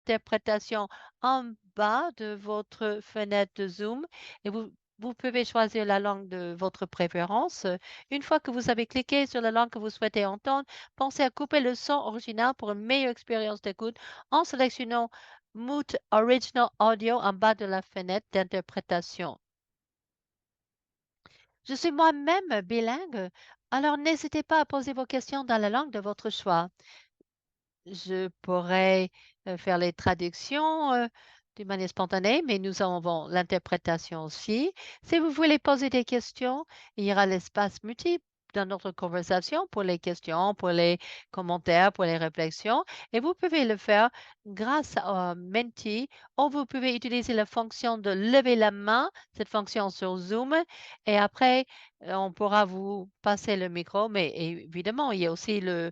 interprétation en bas de votre fenêtre de Zoom et vous pouvez choisir la langue de votre préférence. Une fois que vous avez cliqué sur la langue que vous souhaitez entendre, pensez à couper le son original pour une meilleure expérience d'écoute en sélectionnant Mute Original Audio en bas de la fenêtre d'interprétation. Je suis moi-même bilingue, alors n'hésitez pas à poser vos questions dans la langue de votre choix. Je pourrais faire les traductions d'une manière spontanée, mais nous avons l'interprétation aussi. Si vous voulez poser des questions, il y aura l'espace multiple dans notre conversation pour les questions, pour les commentaires, pour les réflexions. Et vous pouvez le faire grâce à Menti ou vous pouvez utiliser la fonction de lever la main, cette fonction sur Zoom. Et après, on pourra vous passer le micro. Mais évidemment, il y a aussi le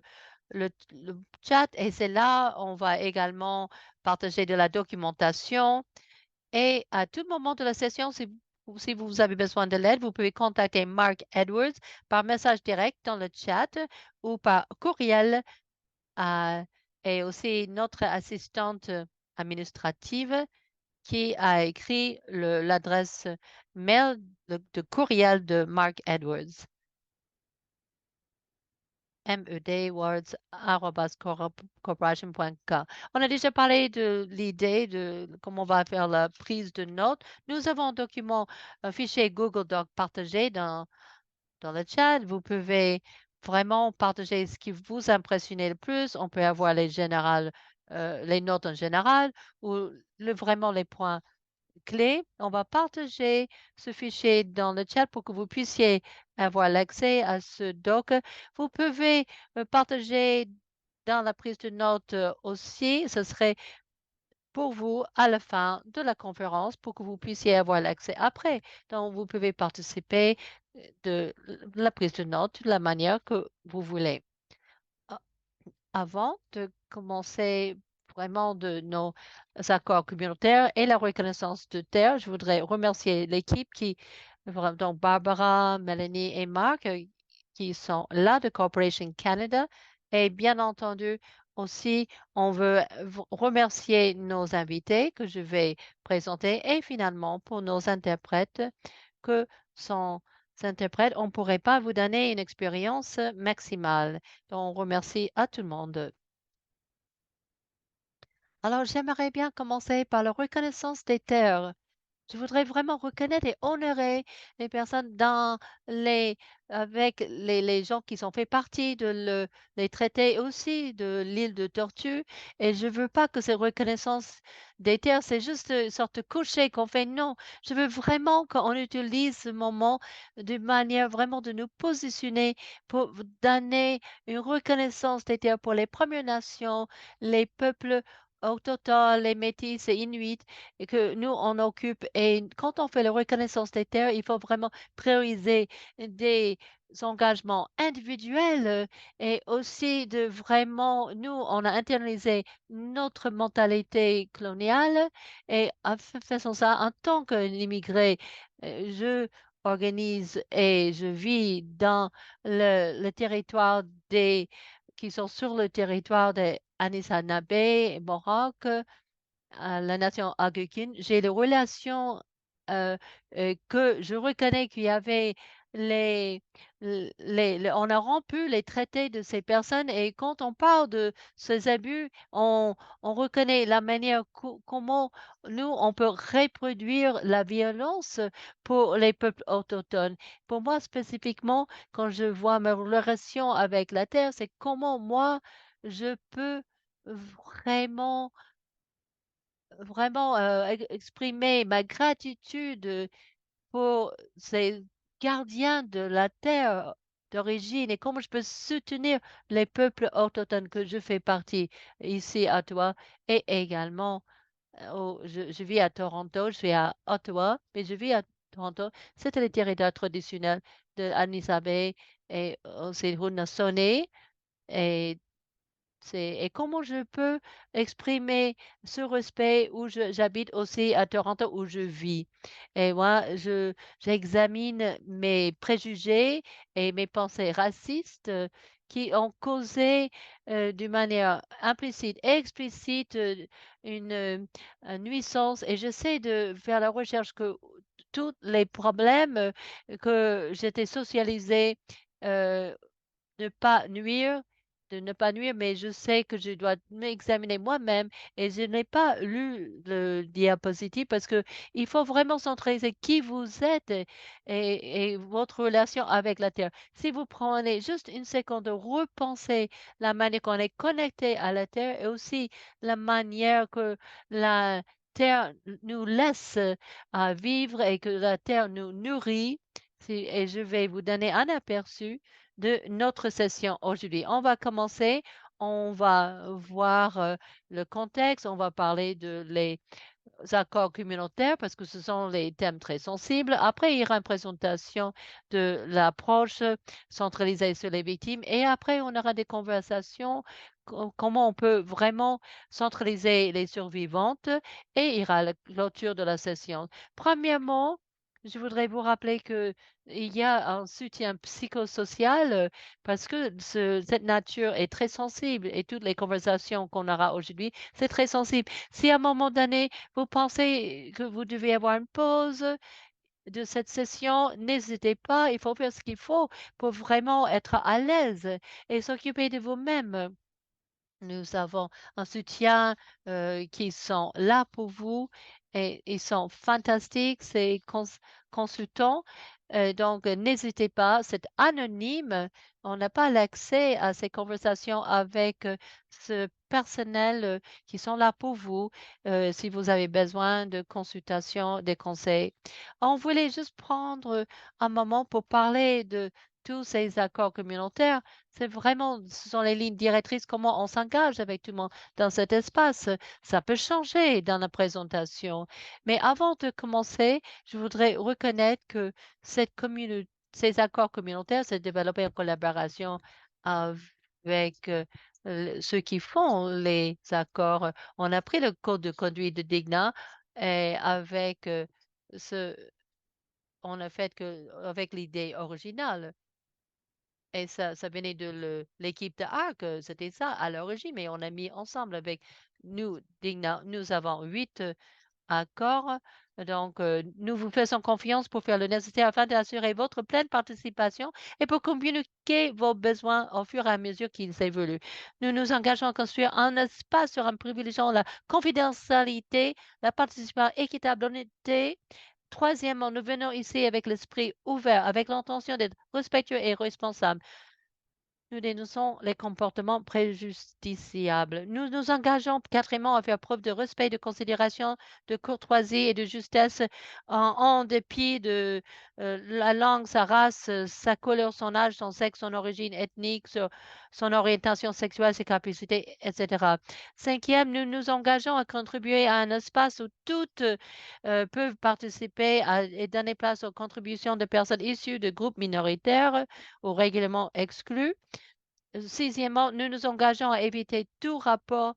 chat et c'est là on va également partager de la documentation et à tout moment de la session, si vous avez besoin de l'aide, vous pouvez contacter Mark Edwards par message direct dans le chat ou par courriel et aussi notre assistante administrative qui a écrit l'adresse mail de courriel de Mark Edwards. medwards@corporation.ca. On a déjà parlé de l'idée de comment on va faire la prise de notes. Nous avons un document, un fichier Google Doc partagé dans le chat. Vous pouvez vraiment partager ce qui vous impressionne le plus. On peut avoir les notes en général ou vraiment les points clé. On va partager ce fichier dans le chat pour que vous puissiez avoir l'accès à ce doc. Vous pouvez partager dans la prise de notes aussi. Ce serait pour vous à la fin de la conférence pour que vous puissiez avoir l'accès après. Donc, vous pouvez participer de la prise de notes de la manière que vous voulez. Avant de commencer vraiment de nos accords communautaires et la reconnaissance de terre, je voudrais remercier l'équipe donc Barbara, Mélanie et Marc, qui sont là de Corporation Canada. Et bien entendu, aussi, on veut remercier nos invités que je vais présenter et finalement pour nos interprètes que sont interprètes, on ne pourrait pas vous donner une expérience maximale. Donc, on remercie à tout le monde. Alors, j'aimerais bien commencer par la reconnaissance des terres. Je voudrais vraiment reconnaître et honorer les personnes avec les gens qui ont fait partie les traités aussi de l'île de Tortue. Et je veux pas que ces reconnaissances des terres, c'est juste une sorte de cocher qu'on fait. Non, je veux vraiment qu'on utilise ce moment d'une manière vraiment de nous positionner pour donner une reconnaissance des terres pour les Premières Nations, les peuples autochtones, les Métis et Inuits et que nous, on occupe. Et quand on fait la reconnaissance des terres, il faut vraiment prioriser des engagements individuels et aussi de vraiment, nous, on a internalisé notre mentalité coloniale et en faisant ça, en tant qu'immigré, je organise et je vis dans le territoire qui sont sur le territoire des Anishinaabe et Mohawk à la nation algonquine, j'ai des relations que je reconnais qu'il y avait on a rompu les traités de ces personnes et quand on parle de ces abus, on reconnaît la manière comment nous, on peut reproduire la violence pour les peuples autochtones. Pour moi, spécifiquement, quand je vois ma relation avec la terre, c'est comment moi, je peux vraiment exprimer ma gratitude pour ces gardiens de la terre d'origine et comment je peux soutenir les peuples autochtones que je fais partie ici à Ottawa et également je vis à Toronto, je suis à Ottawa, mais je vis à Toronto. C'était le territoire traditionnel de Anishinaabe et aussi Haudenosaunee et et comment je peux exprimer ce respect où j'habite aussi à Toronto où je vis. Et moi, j'examine mes préjugés et mes pensées racistes qui ont causé d'une manière implicite et explicite une nuisance. Et j'essaie de faire la recherche que tous les problèmes que j'étais socialisée euh, ne pas nuire, de ne pas nuire, mais je sais que je dois m'examiner moi-même et je n'ai pas lu le diapositive parce que il faut vraiment centraliser qui vous êtes et votre relation avec la Terre. Si vous prenez juste une seconde de repenser la manière qu'on est connecté à la Terre et aussi la manière que la Terre nous laisse à vivre et que la Terre nous nourrit, et je vais vous donner un aperçu de notre session aujourd'hui. On va commencer, on va voir le contexte, on va parler de les accords communautaires parce que ce sont les thèmes très sensibles. Après, il y aura une présentation de l'approche centralisée sur les victimes et après, on aura des conversations comment on peut vraiment centraliser les survivantes et il y aura la clôture de la session. Premièrement, je voudrais vous rappeler que il y a un soutien psychosocial parce que cette nature est très sensible et toutes les conversations qu'on aura aujourd'hui, c'est très sensible. Si à un moment donné, vous pensez que vous devez avoir une pause de cette session, n'hésitez pas, il faut faire ce qu'il faut pour vraiment être à l'aise et s'occuper de vous-même. Nous avons un soutien qui sont là pour vous et ils sont fantastiques, ces consultants. Donc, n'hésitez pas, c'est anonyme. On n'a pas l'accès à ces conversations avec ce personnel qui sont là pour vous si vous avez besoin de consultations, des conseils. On voulait juste prendre un moment pour parler de tous ces accords communautaires. C'est vraiment, ce sont les lignes directrices, comment on s'engage avec tout le monde dans cet espace. Ça peut changer dans la présentation. Mais avant de commencer, je voudrais reconnaître que ces accords communautaires s'est développé en collaboration avec ceux qui font les accords. On a pris le code de conduite de Digna et avec ce, on a fait que avec l'idée originale. Et ça venait de l'équipe de Arc, c'était ça à l'origine, mais on a mis ensemble avec nous, Digna, nous avons 8 accords. Donc, nous vous faisons confiance pour faire le nécessaire afin d'assurer votre pleine participation et pour communiquer vos besoins au fur et à mesure qu'ils évoluent. Nous nous engageons à construire un espace sur un privilégiant la confidentialité, la participation équitable, l'honnêteté. Troisièmement, nous venons ici avec l'esprit ouvert, avec l'intention d'être respectueux et responsable. Nous dénonçons les comportements préjudiciables. Nous nous engageons quatrièmement à faire preuve de respect, de considération, de courtoisie et de justesse en dépit de la langue, sa race, sa couleur, son âge, son sexe, son origine ethnique, son orientation sexuelle, ses capacités, etc. Cinquième, nous nous engageons à contribuer à un espace où toutes peuvent participer et donner place aux contributions de personnes issues de groupes minoritaires ou régulièrement exclus. Sixièmement, nous nous engageons à éviter tout rapport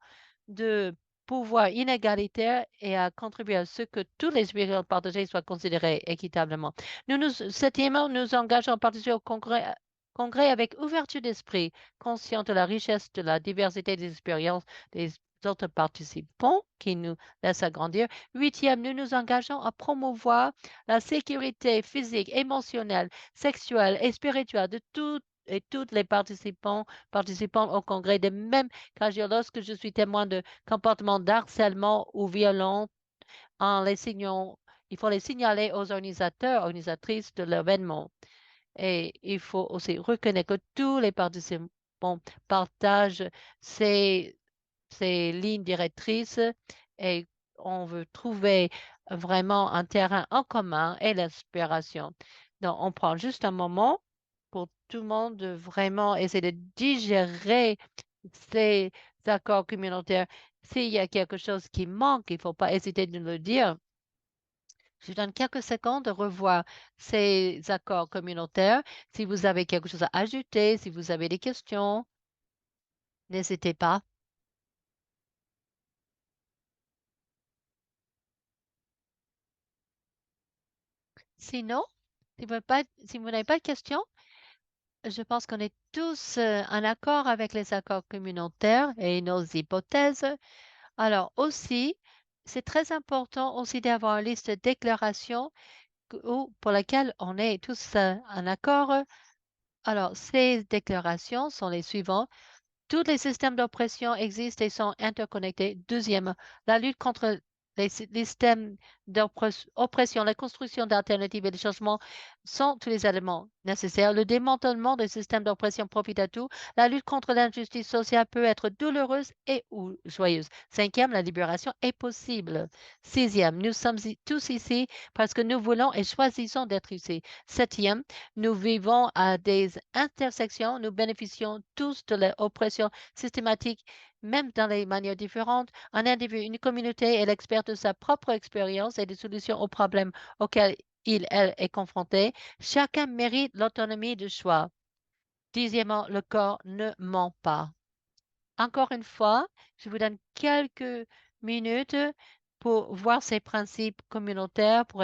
de pouvoir inégalitaire et à contribuer à ce que tous les expériences partagées soient considérées équitablement. Septièmement, nous nous engageons à participer au congrès avec ouverture d'esprit, conscient de la richesse de la diversité des expériences des autres participants qui nous laissent agrandir. Huitième, nous nous engageons à promouvoir la sécurité physique, émotionnelle, sexuelle et spirituelle de toutes et toutes les participants au congrès, de même car lorsque je suis témoin de comportements d'harcèlement ou violents, en les signant, il faut les signaler aux organisateurs, organisatrices de l'événement. Et il faut aussi reconnaître que tous les participants partagent ces, ces lignes directrices et on veut trouver vraiment un terrain en commun et l'inspiration. Donc, on prend juste un moment pour tout le monde de vraiment essayer de digérer ces accords communautaires. S'il y a quelque chose qui manque, il ne faut pas hésiter de nous le dire. Je donne quelques secondes de revoir ces accords communautaires. Si vous avez quelque chose à ajouter, si vous avez des questions, n'hésitez pas. Sinon, si vous n'avez pas de questions, Je pense qu'on est tous en accord avec les accords communautaires et nos hypothèses. Alors aussi, c'est très important aussi d'avoir une liste de déclarations pour laquelle on est tous en accord. Alors, ces déclarations sont les suivantes. Tous les systèmes d'oppression existent et sont interconnectés. Deuxième, la lutte contre les systèmes d'oppression, la construction d'alternatives et les changements sont tous les éléments nécessaires. Le démantèlement des systèmes d'oppression profite à tout. La lutte contre l'injustice sociale peut être douloureuse et ou joyeuse. Cinquième, la libération est possible. Sixième, nous sommes tous ici parce que nous voulons et choisissons d'être ici. Septième, nous vivons à des intersections. Nous bénéficions tous de l'oppression systématique, même dans les manières différentes. Un individu, une communauté est l'expert de sa propre expérience et des solutions aux problèmes auxquels elle est confronté. Chacun mérite l'autonomie de choix. Dixièmement, le corps ne ment pas. Encore une fois, je vous donne quelques minutes pour voir ces principes communautaires, pour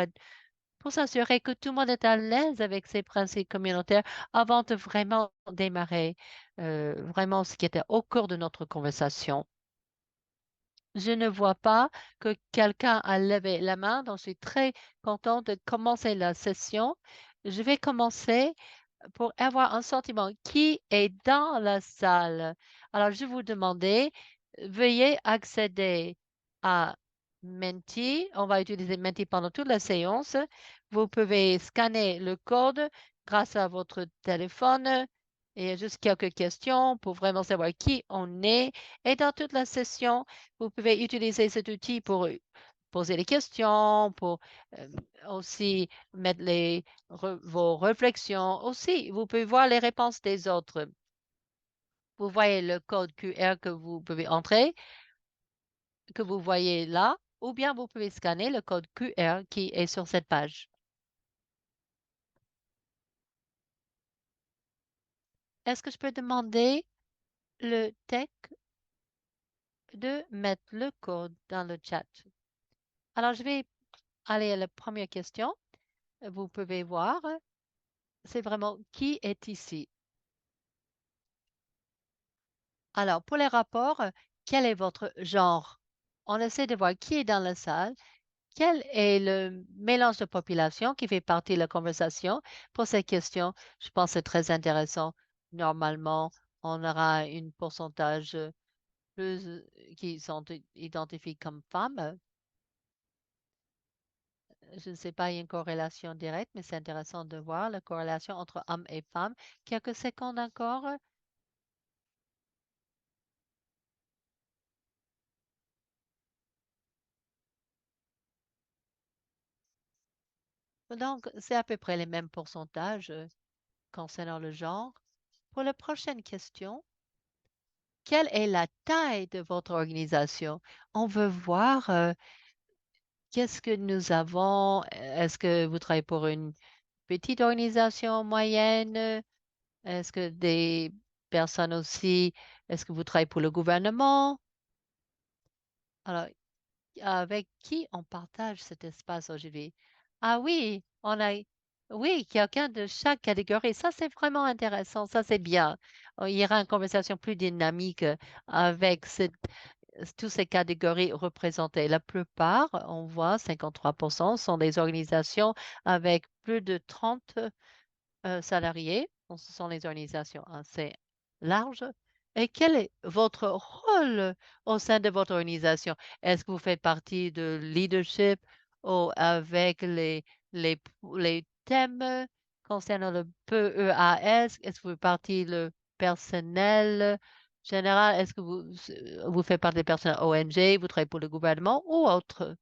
s'assurer que tout le monde est à l'aise avec ces principes communautaires avant de vraiment démarrer vraiment ce qui était au cours de notre conversation. Je ne vois pas que quelqu'un a levé la main, donc je suis très contente de commencer la session. Je vais commencer pour avoir un sentiment. Qui est dans la salle? Alors, je vous demandais, veuillez accéder à Menti. On va utiliser Menti pendant toute la séance. Vous pouvez scanner le code grâce à votre téléphone. Et juste quelques questions pour vraiment savoir qui on est. Et dans toute la session, vous pouvez utiliser cet outil pour poser les questions, pour euh, aussi mettre vos réflexions. Aussi, vous pouvez voir les réponses des autres. Vous voyez le code QR que vous pouvez entrer, que vous voyez là, ou bien vous pouvez scanner le code QR qui est sur cette page. Est-ce que je peux demander le tech de mettre le code dans le chat? Alors, je vais aller à la première question. Vous pouvez voir, c'est vraiment qui est ici. Alors, pour les rapports, quel est votre genre? On essaie de voir qui est dans la salle, quel est le mélange de population qui fait partie de la conversation. Pour ces questions, je pense que c'est très intéressant. Normalement, on aura un pourcentage plus qui sont identifiés comme femmes. Je ne sais pas, il y a une corrélation directe, mais c'est intéressant de voir la corrélation entre hommes et femmes. Quelques secondes encore. Donc, c'est à peu près les mêmes pourcentages concernant le genre. Pour la prochaine question, quelle est la taille de votre organisation? On veut voir qu'est-ce que nous avons. Est-ce que vous travaillez pour une petite organisation moyenne? Est-ce que des personnes aussi, est-ce que vous travaillez pour le gouvernement? Alors, avec qui on partage cet espace aujourd'hui? Ah oui, oui, quelqu'un de chaque catégorie. Ça, c'est vraiment intéressant. Ça, c'est bien. Il y aura une conversation plus dynamique avec toutes ces catégories représentées. La plupart, on voit 53% sont des organisations avec plus de 30 salariés. Donc, ce sont les organisations assez larges. Et quel est votre rôle au sein de votre organisation? Est-ce que vous faites partie de leadership ou avec les, les thèmes concernant le PEAS? Est-ce que vous faites partie le personnel général? Est-ce que vous faites partie des personnels ONG? Vous travaillez pour le gouvernement ou autre?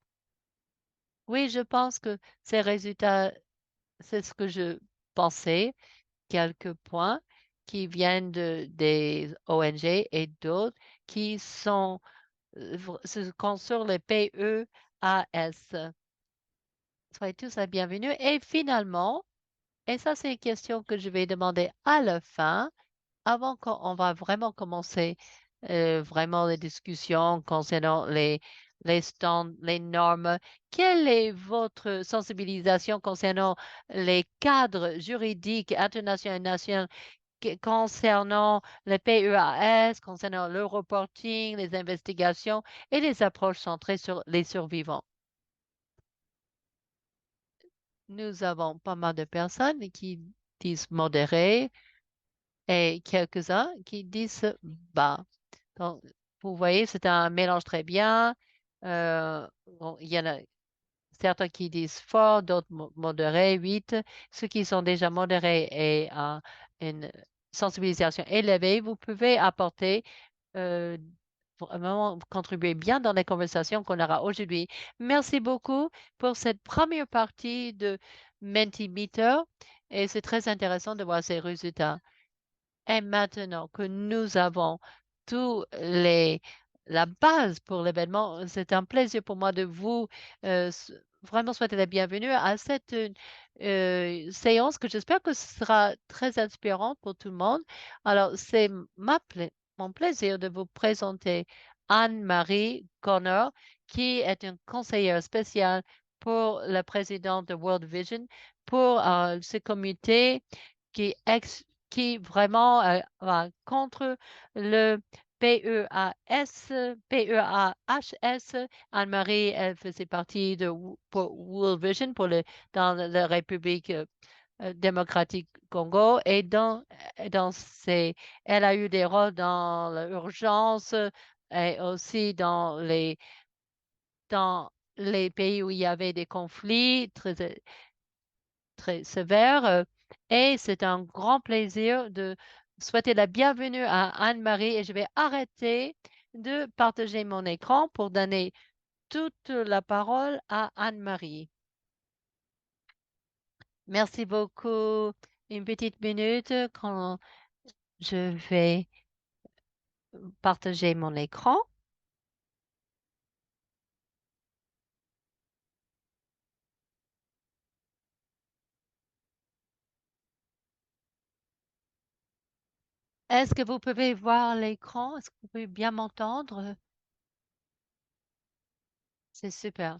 Oui, je pense que ces résultats, c'est ce que je pensais. Quelques points qui viennent des ONG et d'autres qui sont sur le PEAS. Soyez tous la bienvenue. Et finalement, et ça c'est une question que je vais demander à la fin, avant qu'on va vraiment commencer vraiment les discussions concernant les stands, les normes, quelle est votre sensibilisation concernant les cadres juridiques internationaux et nationaux concernant le PEAS, concernant le reporting, les investigations et les approches centrées sur les survivants. Nous avons pas mal de personnes qui disent modéré et quelques-uns qui disent bas. Donc, vous voyez, c'est un mélange très bien. Bon, il y en a certains qui disent fort, d'autres modérés, 8. Ceux qui sont déjà modérés et une sensibilisation élevée, vous pouvez apporter, euh, vraiment contribuer bien dans les conversations qu'on aura aujourd'hui. Merci beaucoup pour cette première partie de Mentimeter et c'est très intéressant de voir ces résultats. Et maintenant que nous avons tous la base pour l'événement, c'est un plaisir pour moi de vous vraiment souhaiter la bienvenue à cette séance que j'espère que ce sera très inspirante pour tout le monde. Alors, c'est mon plaisir de vous présenter Anne-Marie Corner, qui est une conseillère spéciale pour le président de World Vision pour ce comité qui vraiment va contre le PEAS, PEAHS. Anne-Marie, elle faisait partie pour World Vision dans la République démocratique Congo et dans elle a eu des rôles dans l'urgence et aussi dans les pays où il y avait des conflits très sévère. Et c'est un grand plaisir de souhaiter la bienvenue à Anne-Marie et je vais arrêter de partager mon écran pour donner toute la parole à Anne-Marie. Merci beaucoup. Une petite minute quand je vais partager mon écran. Est-ce que vous pouvez voir l'écran? Est-ce que vous pouvez bien m'entendre? C'est super.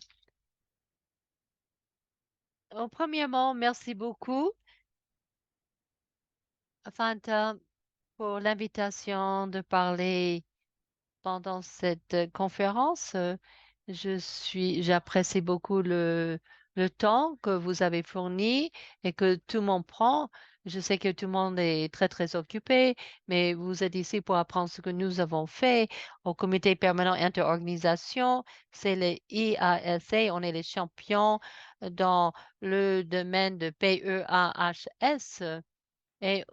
Premièrement, merci beaucoup, Fanta, pour l'invitation de parler pendant cette conférence. J'apprécie beaucoup le temps que vous avez fourni et que tout le monde prend. Je sais que tout le monde est très, très occupé, mais vous êtes ici pour apprendre ce que nous avons fait au Comité permanent interorganisation. C'est le IASA. On est les champions dans le domaine de PEAHS. Et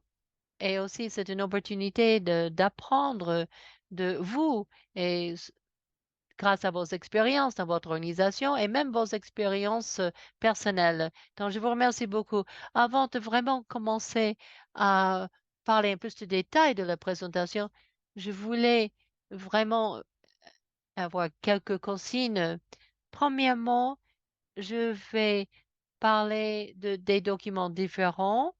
et aussi, c'est une opportunité d'apprendre de vous et grâce à vos expériences dans votre organisation et même vos expériences personnelles. Donc, je vous remercie beaucoup. Avant de vraiment commencer à parler un peu de détails de la présentation, je voulais vraiment avoir quelques consignes. Premièrement, je vais parler des documents différents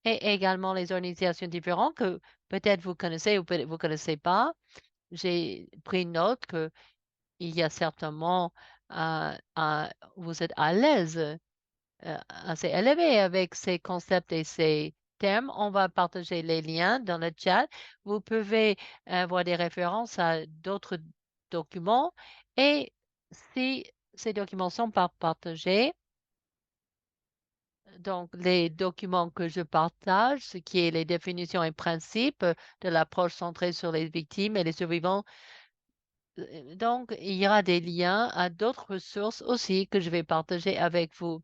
et également les organisations différentes que peut-être vous connaissez ou peut-être vous ne connaissez pas. J'ai pris note qu'il y a certainement, vous êtes à l'aise, assez élevé avec ces concepts et ces thèmes. On va partager les liens dans le chat. Vous pouvez avoir des références à d'autres documents et si ces documents sont pas partagés, donc, les documents que je partage, ce qui est les définitions et principes de l'approche centrée sur les victimes et les survivants. Donc, il y aura des liens à d'autres ressources aussi que je vais partager avec vous.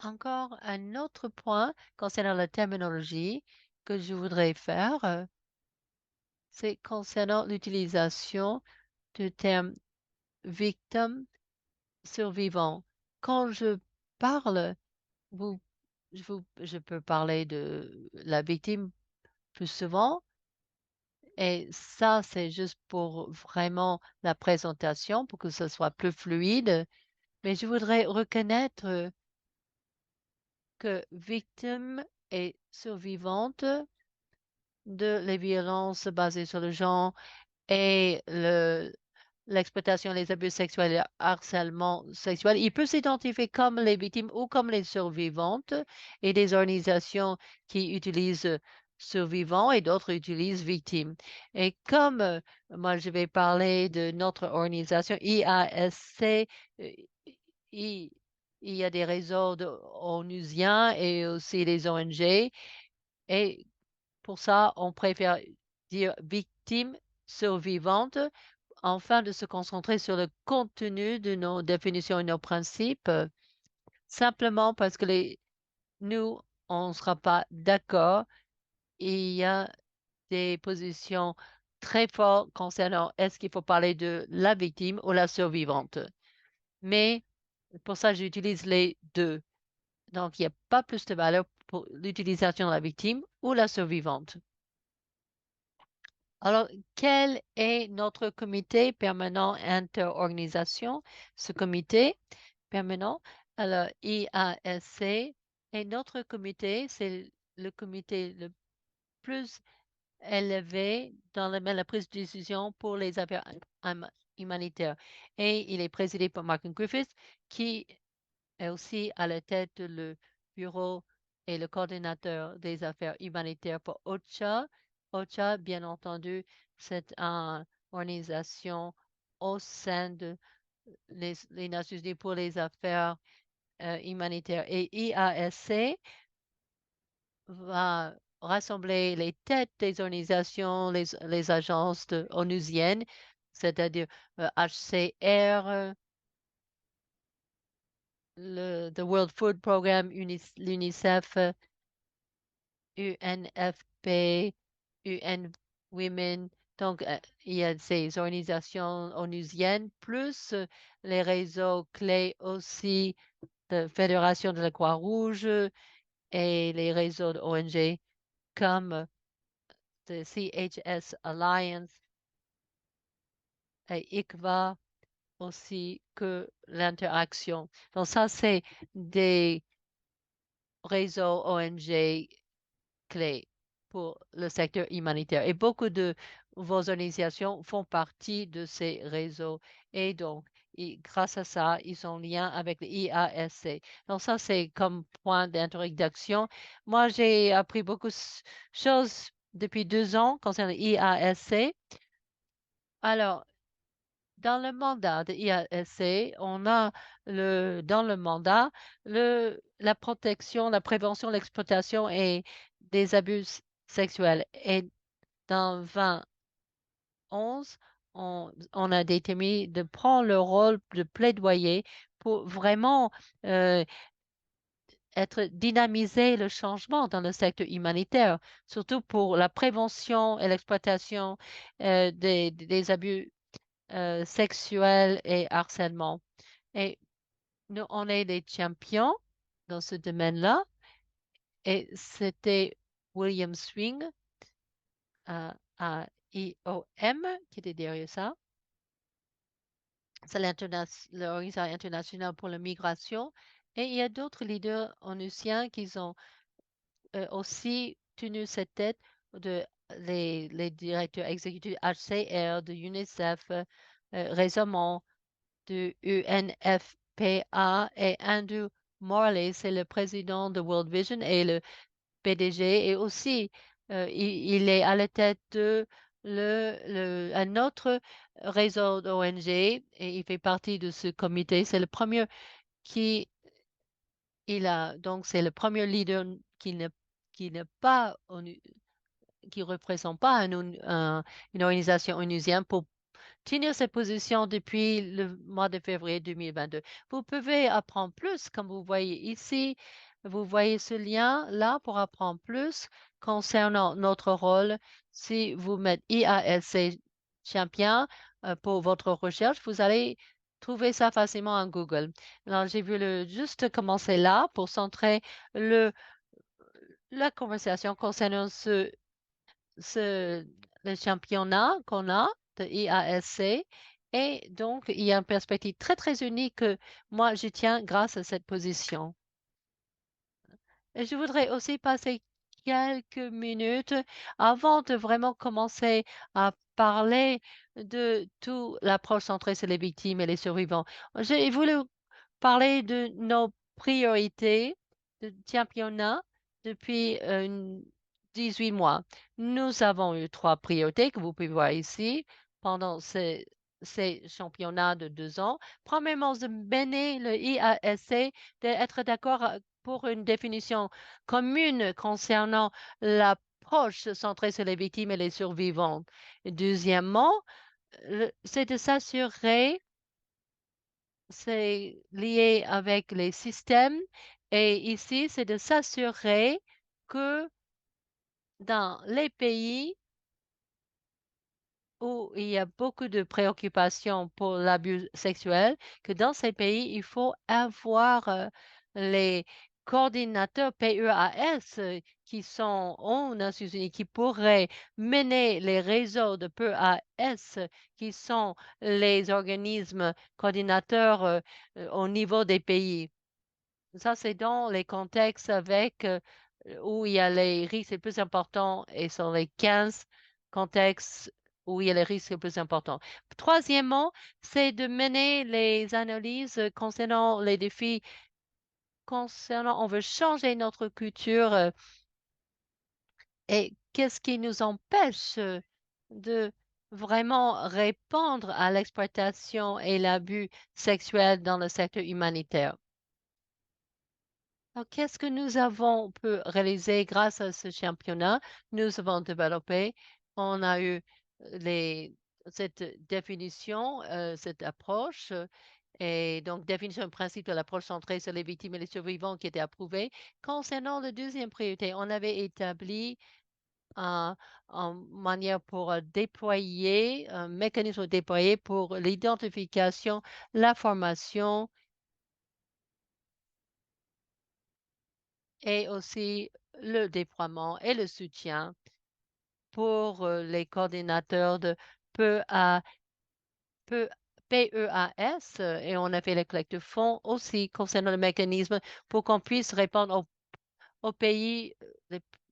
Encore un autre point concernant la terminologie que je voudrais faire, c'est concernant l'utilisation du terme victime survivant. Quand je parle, vous je peux parler de la victime plus souvent et ça, c'est juste pour vraiment la présentation, pour que ce soit plus fluide. Mais je voudrais reconnaître que victime et survivante de les violences basées sur le genre et l'exploitation, les abus sexuels et le harcèlement sexuel. Il peut s'identifier comme les victimes ou comme les survivantes et des organisations qui utilisent survivants et d'autres utilisent victimes. Et comme moi, je vais parler de notre organisation IASC, euh, il, il y a des réseaux onusiens et aussi des ONG. Et pour ça, on préfère dire victime survivante afin de se concentrer sur le contenu de nos définitions et nos principes, simplement parce que nous, on ne sera pas d'accord. Il y a des positions très fortes concernant est-ce qu'il faut parler de la victime ou la survivante. Mais pour ça, j'utilise les deux. Donc, il n'y a pas plus de valeur pour l'utilisation de la victime ou la survivante. Alors, quel est notre comité permanent interorganisation? Ce comité permanent, alors IASC, et notre comité, c'est le comité le plus élevé dans la prise de décision pour les affaires humanitaires. Et il est présidé par Martin Griffiths, qui est aussi à la tête le bureau et le coordinateur des affaires humanitaires pour OCHA. OCHA, bien entendu, c'est une organisation au sein de les Nations Unies pour les affaires humanitaires. Et IASC va rassembler les têtes des organisations, les agences onusiennes, c'est-à-dire HCR, the World Food Programme, l'UNICEF, UNFP, UN Women. Donc, il y a ces organisations onusiennes, plus les réseaux clés aussi de Fédération de la Croix-Rouge et les réseaux de ONG comme the CHS Alliance et ICVA aussi que l'interaction. Donc, ça, c'est des réseaux ONG clés pour le secteur humanitaire. Et beaucoup de vos organisations font partie de ces réseaux. Et donc, grâce à ça, ils sont en lien avec l'IASC. Donc, ça, c'est comme point d'introduction. Moi, j'ai appris beaucoup de choses depuis 2 ans concernant l'IASC. Alors, dans le mandat de IASC, on a dans le mandat la protection, la prévention, l'exploitation et des abus sexuels. Et dans 2011, on a déterminé de prendre le rôle de plaidoyer pour vraiment euh, dynamiser le changement dans le secteur humanitaire, surtout pour la prévention et l'exploitation des abus sexuels et harcèlement. Et nous, on est des champions dans ce domaine-là. Et c'était William Swing à IOM qui était derrière ça. C'est l'Organisation internationale pour la migration. Et il y a d'autres leaders onusiens qui ont aussi tenu cette tête de les directeurs exécutifs HCR, de UNICEF, récemment de UNFPA et Andrew Morley, c'est le président de World Vision et le PDG. Et aussi, il est à la tête de un autre réseau d'ONG et il fait partie de ce comité. C'est le premier qui donc c'est le premier leader qui n'est pas qui représente pas une organisation onusienne pour tenir cette position depuis le mois de février 2022. Vous pouvez apprendre plus, comme vous voyez ici. Vous voyez ce lien-là pour apprendre plus concernant notre rôle. Si vous mettez IASC Champion pour votre recherche, vous allez trouver ça facilement en Google. Alors, j'ai voulu juste commencer là pour centrer le, la conversation concernant ce, le championnat qu'on a de IASC. Et donc, il y a une perspective très, très unique que moi, je tiens grâce à cette position. Et je voudrais aussi passer quelques minutes avant de vraiment commencer à parler de toute l'approche centrée sur les victimes et les survivants. J'ai voulu parler de nos priorités de championnat depuis 18 mois. Nous avons eu trois priorités que vous pouvez voir ici pendant ces championnats de 2 ans. Premièrement, de mener le IASC, d'être d'accord pour une définition commune concernant l'approche centrée sur les victimes et les survivants. Deuxièmement, c'est de s'assurer, c'est lié avec les systèmes, et ici, c'est de s'assurer que dans les pays où il y a beaucoup de préoccupations pour l'abus sexuel, que dans ces pays, il faut avoir les coordinateurs PEAS qui sont aux Nations Unies, qui pourraient mener les réseaux de PEAS, qui sont les organismes coordinateurs au niveau des pays. Ça, c'est dans les contextes avec où il y a les risques les plus importants et sur les 15 contextes où il y a les risques les plus importants. Troisièmement, c'est de mener les analyses concernant les défis, concernant, on veut changer notre culture et qu'est-ce qui nous empêche de vraiment répondre à l'exploitation et l'abus sexuel dans le secteur humanitaire. Alors, qu'est-ce que nous avons pu réaliser grâce à ce championnat? Nous avons développé, on a eu cette définition, cette approche, et donc définition et principe de l'approche centrée sur les victimes et les survivants qui était approuvée. Concernant la deuxième priorité, on avait établi un, une manière pour déployer, un mécanisme déployé pour l'identification, la formation et aussi le déploiement et le soutien pour les coordinateurs de PEA, PE PEAS et on a fait la collecte de fonds aussi concernant le mécanisme pour qu'on puisse répondre aux pays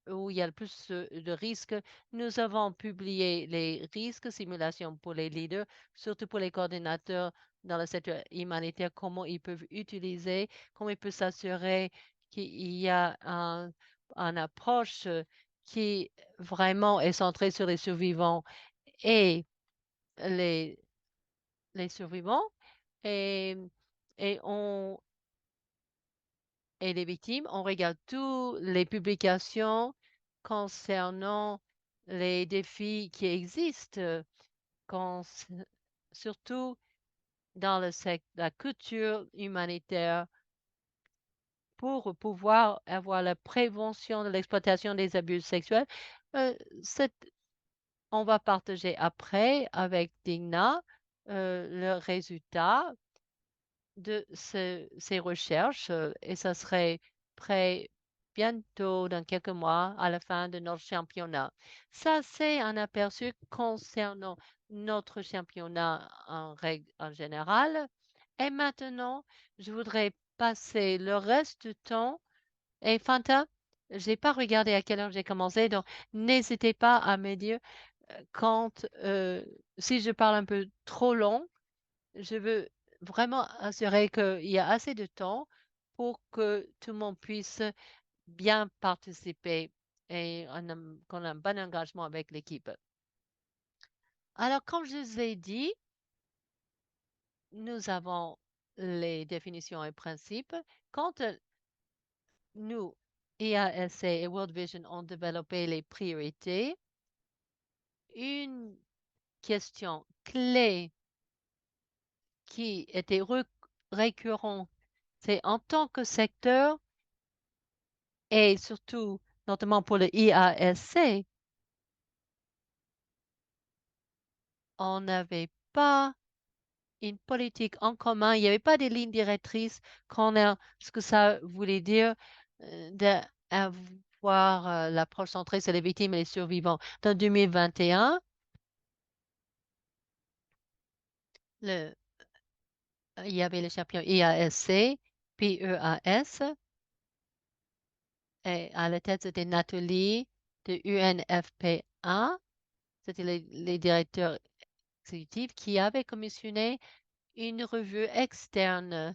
où il y a le plus de risques. Nous avons publié les risques, simulations pour les leaders, surtout pour les coordinateurs dans le secteur humanitaire, comment ils peuvent utiliser, comment ils peuvent s'assurer qu'il y a une approche qui vraiment est centrée sur les survivants et les, les survivants et, et on et les victimes. On regarde toutes les publications concernant les défis qui existent, con- surtout dans le secteur de la culture humanitaire, pour pouvoir avoir la prévention de l'exploitation des abus sexuels. Euh, cette- on va partager après avec Digna le résultat de ces recherches et ça serait prêt bientôt, dans quelques mois, à la fin de notre championnat. Ça, c'est un aperçu concernant notre championnat en règle en général. Et maintenant, je voudrais passer le reste du temps. Et Fanta, j'ai pas regardé à quelle heure j'ai commencé, donc n'hésitez pas à me dire quand, si je parle un peu trop long, je veux vraiment assurer qu'il y a assez de temps pour que tout le monde puisse bien participer et qu'on a un bon engagement avec l'équipe. Alors, comme je vous ai dit, nous avons les définitions et principes. Quand nous, EASA et World Vision, ont développé les priorités, une question clé qui était récurrente, c'est en tant que secteur, et surtout, notamment pour le IASC, on n'avait pas une politique en commun, il n'y avait pas des lignes directrices qu'on a, ce que ça voulait dire d'avoir l'approche centrée sur les victimes et les survivants. Dans 2021, le, il y avait le champion IASC, PEAS, et à la tête, c'était Nathalie de UNFPA, c'était les directeurs exécutif qui avait commissionné une revue externe.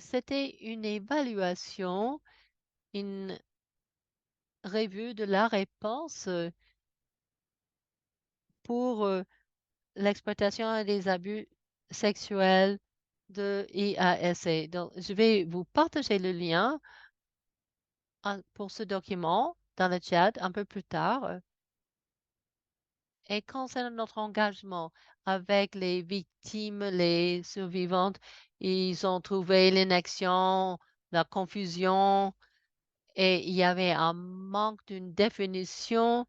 C'était une évaluation, une revue de la réponse pour l'exploitation et les abus sexuels de IASA. Donc, je vais vous partager le lien pour ce document dans le chat un peu plus tard. Et concernant notre engagement avec les victimes, les survivantes, ils ont trouvé l'inaction, la confusion et il y avait un manque d'une définition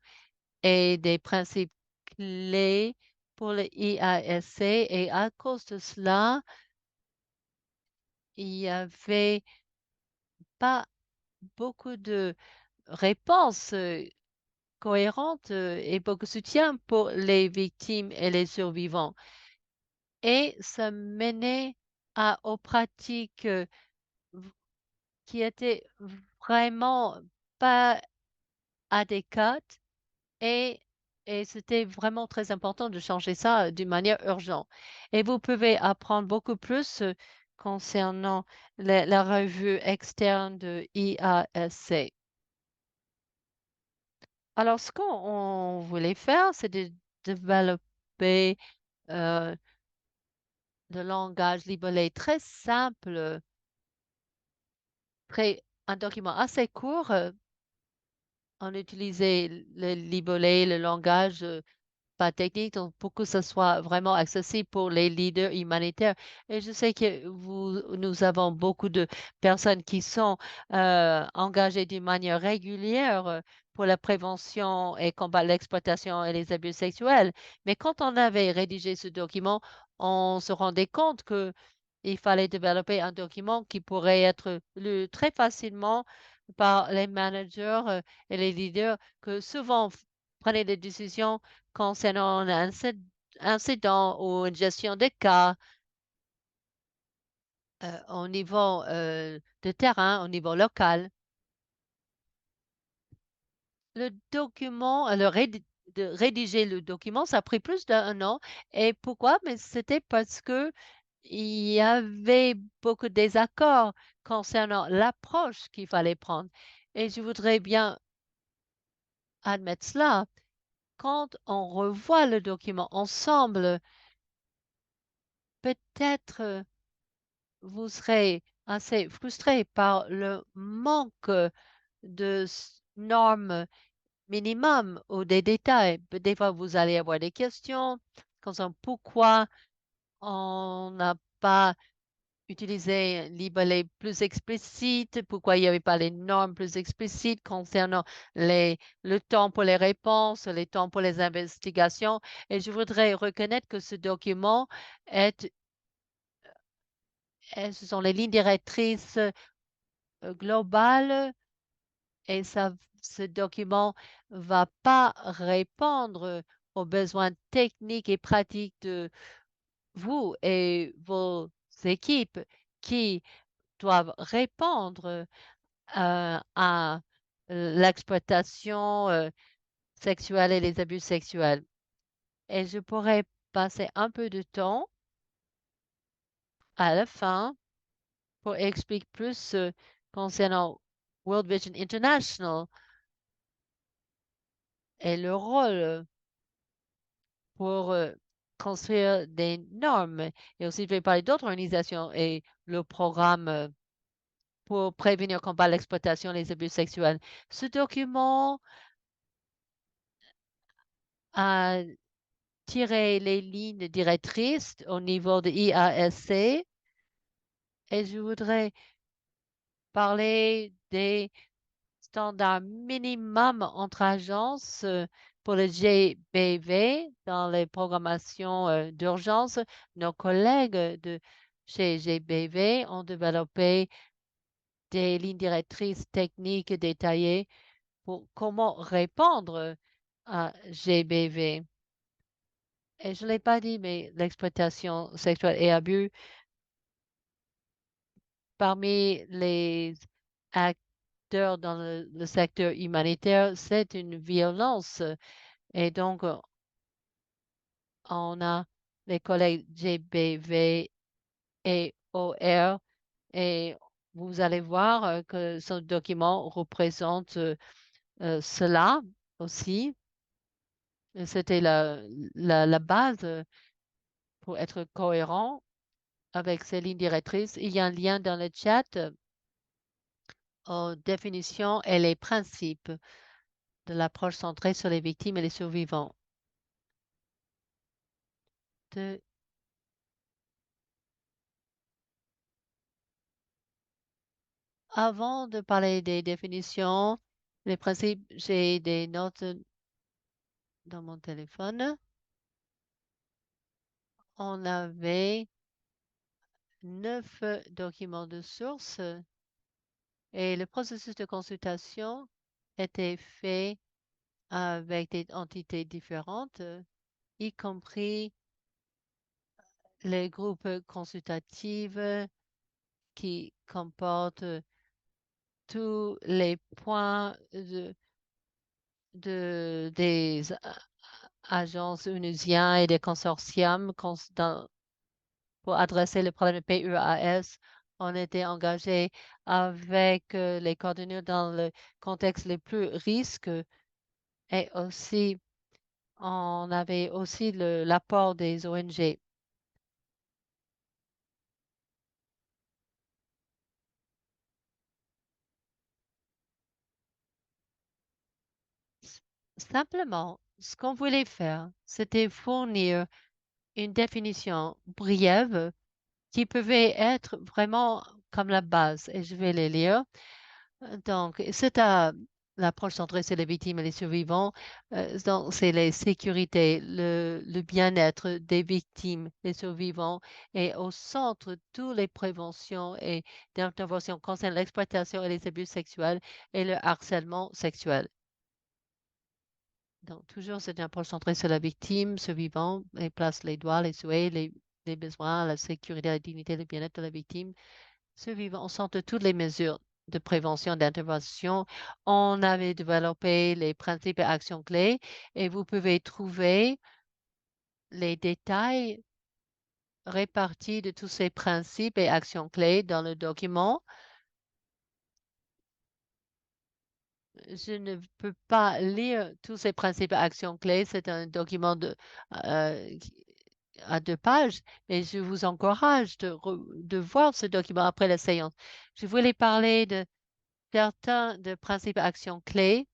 et des principes clés pour le IASC et à cause de cela, il y avait pas beaucoup de réponses cohérentes et beaucoup de soutien pour les victimes et les survivants. Et ça menait aux pratiques v- qui étaient vraiment pas adéquates et, et c'était vraiment très important de changer ça d'une manière urgente. Et vous pouvez apprendre beaucoup plus concernant la revue externe de IASC. Alors, ce qu'on voulait faire, c'est de développer euh, le langage libellé très simple, un document assez court. On utilisait le libellé, le langage pas technique, donc pour que ce soit vraiment accessible pour les leaders humanitaires. Et je sais que nous avons beaucoup de personnes qui sont engagées d'une manière régulière pour la prévention et combattre l'exploitation et les abus sexuels. Mais quand on avait rédigé ce document, on se rendait compte que il fallait développer un document qui pourrait être lu très facilement par les managers et les leaders que souvent prenaient des décisions concernant un incident ou une gestion de cas au niveau de terrain, au niveau local. Le document, de rédiger le document, ça a pris plus d'un an. Et pourquoi? Mais c'était parce que il y avait beaucoup de désaccords concernant l'approche qu'il fallait prendre. Et je voudrais bien admettre cela. Quand on revoit le document ensemble, peut-être vous serez assez frustré par le manque de normes minimum ou des détails. Des fois, vous allez avoir des questions concernant pourquoi on n'a pas utilisé un libellé plus explicite, pourquoi il n'y avait pas les normes plus explicites concernant le temps pour les réponses, les temps pour les investigations. Et je voudrais reconnaître que ce document est, ce sont les lignes directrices globales et ce document va pas répondre aux besoins techniques et pratiques de vous et vos équipes qui doivent répondre à l'exploitation sexuelle et les abus sexuels. Et je pourrais passer un peu de temps à la fin pour expliquer plus concernant World Vision International et le rôle pour construire des normes. Et aussi, je vais parler d'autres organisations et le programme pour prévenir, combattre l'exploitation et les abus sexuels. Ce document a tiré les lignes directrices au niveau de IASC et je voudrais parler des standards minimums entre agences pour le GBV dans les programmations d'urgence. Nos collègues de chez GBV ont développé des lignes directrices techniques détaillées pour comment répondre à GBV. Et je ne l'ai pas dit, mais l'exploitation sexuelle et abus parmi les acteurs dans le secteur humanitaire, c'est une violence. Et donc, On a les collègues GBV et OR et vous allez voir que ce document représente cela aussi. C'était la base pour être cohérent avec ces lignes directrices. Il y a un lien dans le chat aux définitions et les principes de l'approche centrée sur les victimes et les survivants. De- Avant de parler des définitions, les principes, j'ai des notes dans mon téléphone. On avait 9 documents de source et le processus de consultation était fait avec des entités différentes, y compris les groupes consultatifs qui comportent tous les points des agences onusiennes et des consortiums pour adresser le problème de PEAS. On était engagé avec les coordonnateurs dans le contexte les plus risques et aussi on avait aussi l'apport des ONG. S- Simplement, ce qu'on voulait faire, c'était fournir une définition brève qui pouvait être vraiment comme la base. Et je vais les lire. Donc, l'approche centrée sur les victimes et les survivants. Donc, c'est les sécurités, le bien-être des victimes, des survivants et au centre toutes les préventions et d'interventions concernant l'exploitation et les abus sexuels et le harcèlement sexuel. Donc, toujours cette approche centrée sur la victime, survivant, et place les droits, les souhaits, les besoins, la sécurité, la dignité, le bien-être de la victime survivant. On centre toutes les mesures de prévention, d'intervention. On avait développé les principes et actions clés et vous pouvez trouver les détails répartis de tous ces principes et actions clés dans le document. Je ne peux pas lire tous ces principes et actions clés. C'est un document à 2 pages, mais je vous encourage de voir ce document après la séance. Je voulais parler de certains de principes et actions clés.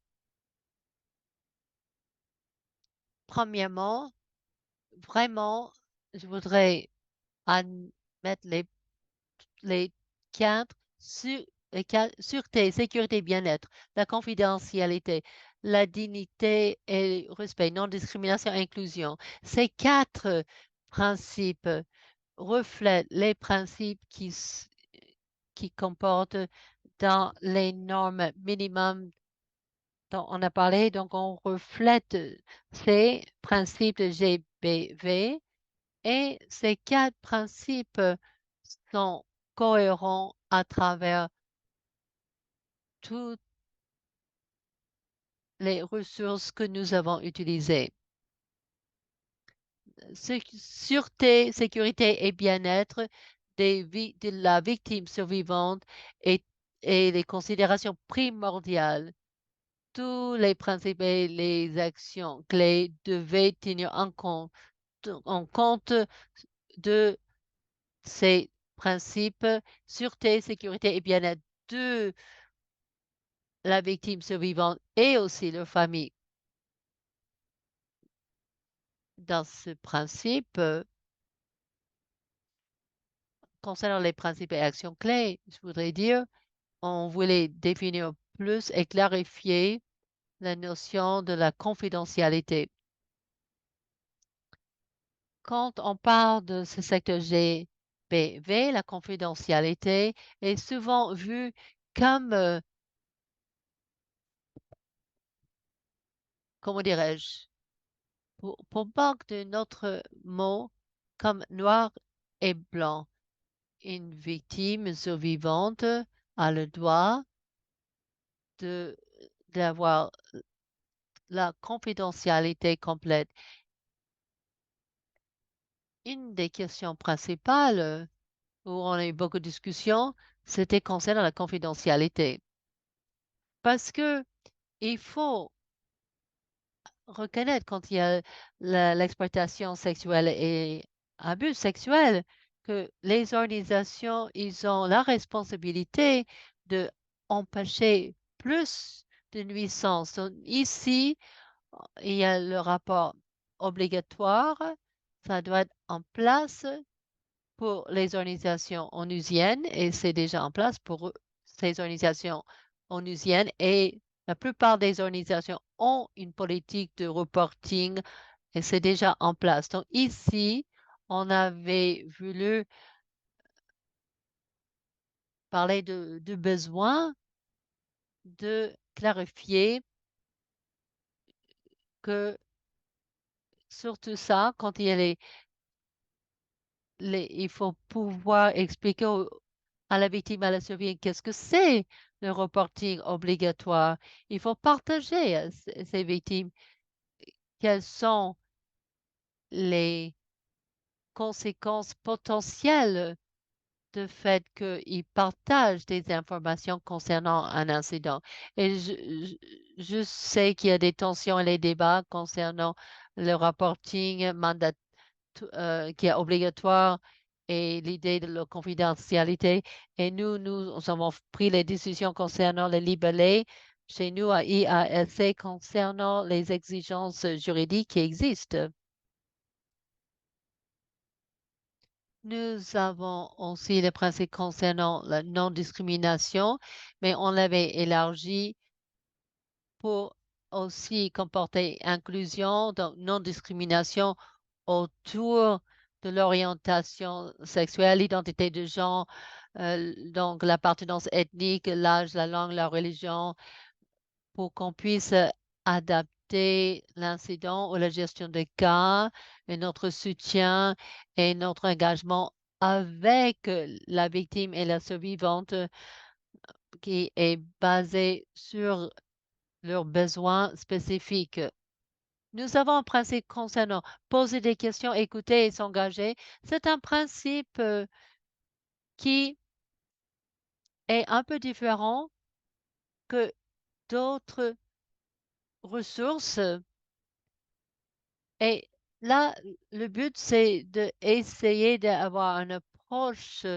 Premièrement, vraiment, je voudrais mettre les quatre sûreté, sécurité, bien-être, la confidentialité, la dignité et le respect, non-discrimination, inclusion. Ces 4 principes reflètent les principes qui comportent dans les normes minimum dont on a parlé. Donc, on reflète ces principes de GBV et ces 4 principes sont cohérents à travers toutes les ressources que nous avons utilisées. Sûreté, sécurité et bien-être de la victime survivante et, et les considérations primordiales. Tous les principes et les actions clés devaient tenir en compte de ces principes, sûreté, sécurité et bien-être de la victime survivante et aussi leur famille. Dans ce principe, concernant les principes et actions clés, je voudrais dire, on voulait définir plus et clarifier la notion de la confidentialité. Quand on parle de ce secteur GBV, la confidentialité est souvent vue comme, comment dirais-je, pour manque d'un autre mot, comme noir et blanc. Une victime survivante a le droit de d'avoir la confidentialité complète. une des questions principales où on a eu beaucoup de discussions, c'était concernant la confidentialité. Parce que il faut reconnaître quand il y a l'exploitation sexuelle et abus sexuels que les organisations, ils ont la responsabilité de empêcher plus de nuisances. Donc, ici, il y a le rapport obligatoire, ça doit être en place pour les organisations onusiennes et c'est déjà en place pour ces organisations onusiennes et la plupart des organisations ont une politique de reporting et c'est déjà en place. Donc ici, on avait voulu parler de besoin de clarifier que surtout ça, quand il y a il faut pouvoir expliquer à la victime, à la survivante, qu'est-ce que c'est le reporting obligatoire. Il faut partager à ces victimes quelles sont les conséquences potentielles de fait qu'ils partagent des informations concernant un incident. Et je sais qu'il y a des tensions et des débats concernant le reporting qui est obligatoire et l'idée de la confidentialité. Et nous avons pris les décisions concernant les libellés chez nous à IASC concernant les exigences juridiques qui existent. Nous avons aussi les principes concernant la non-discrimination, mais on l'avait élargi pour aussi comporter inclusion, donc non-discrimination autour de l'orientation sexuelle, l'identité de genre, donc l'appartenance ethnique, l'âge, la langue, la religion, pour qu'on puisse adapter l'incident ou la gestion des cas et notre soutien et notre engagement avec la victime et la survivante qui est basé sur leurs besoins spécifiques. Nous avons un principe concernant poser des questions, écouter et s'engager. C'est un principe qui est un peu différent que d'autres ressources. Et là, le but, c'est d'essayer d'avoir une approche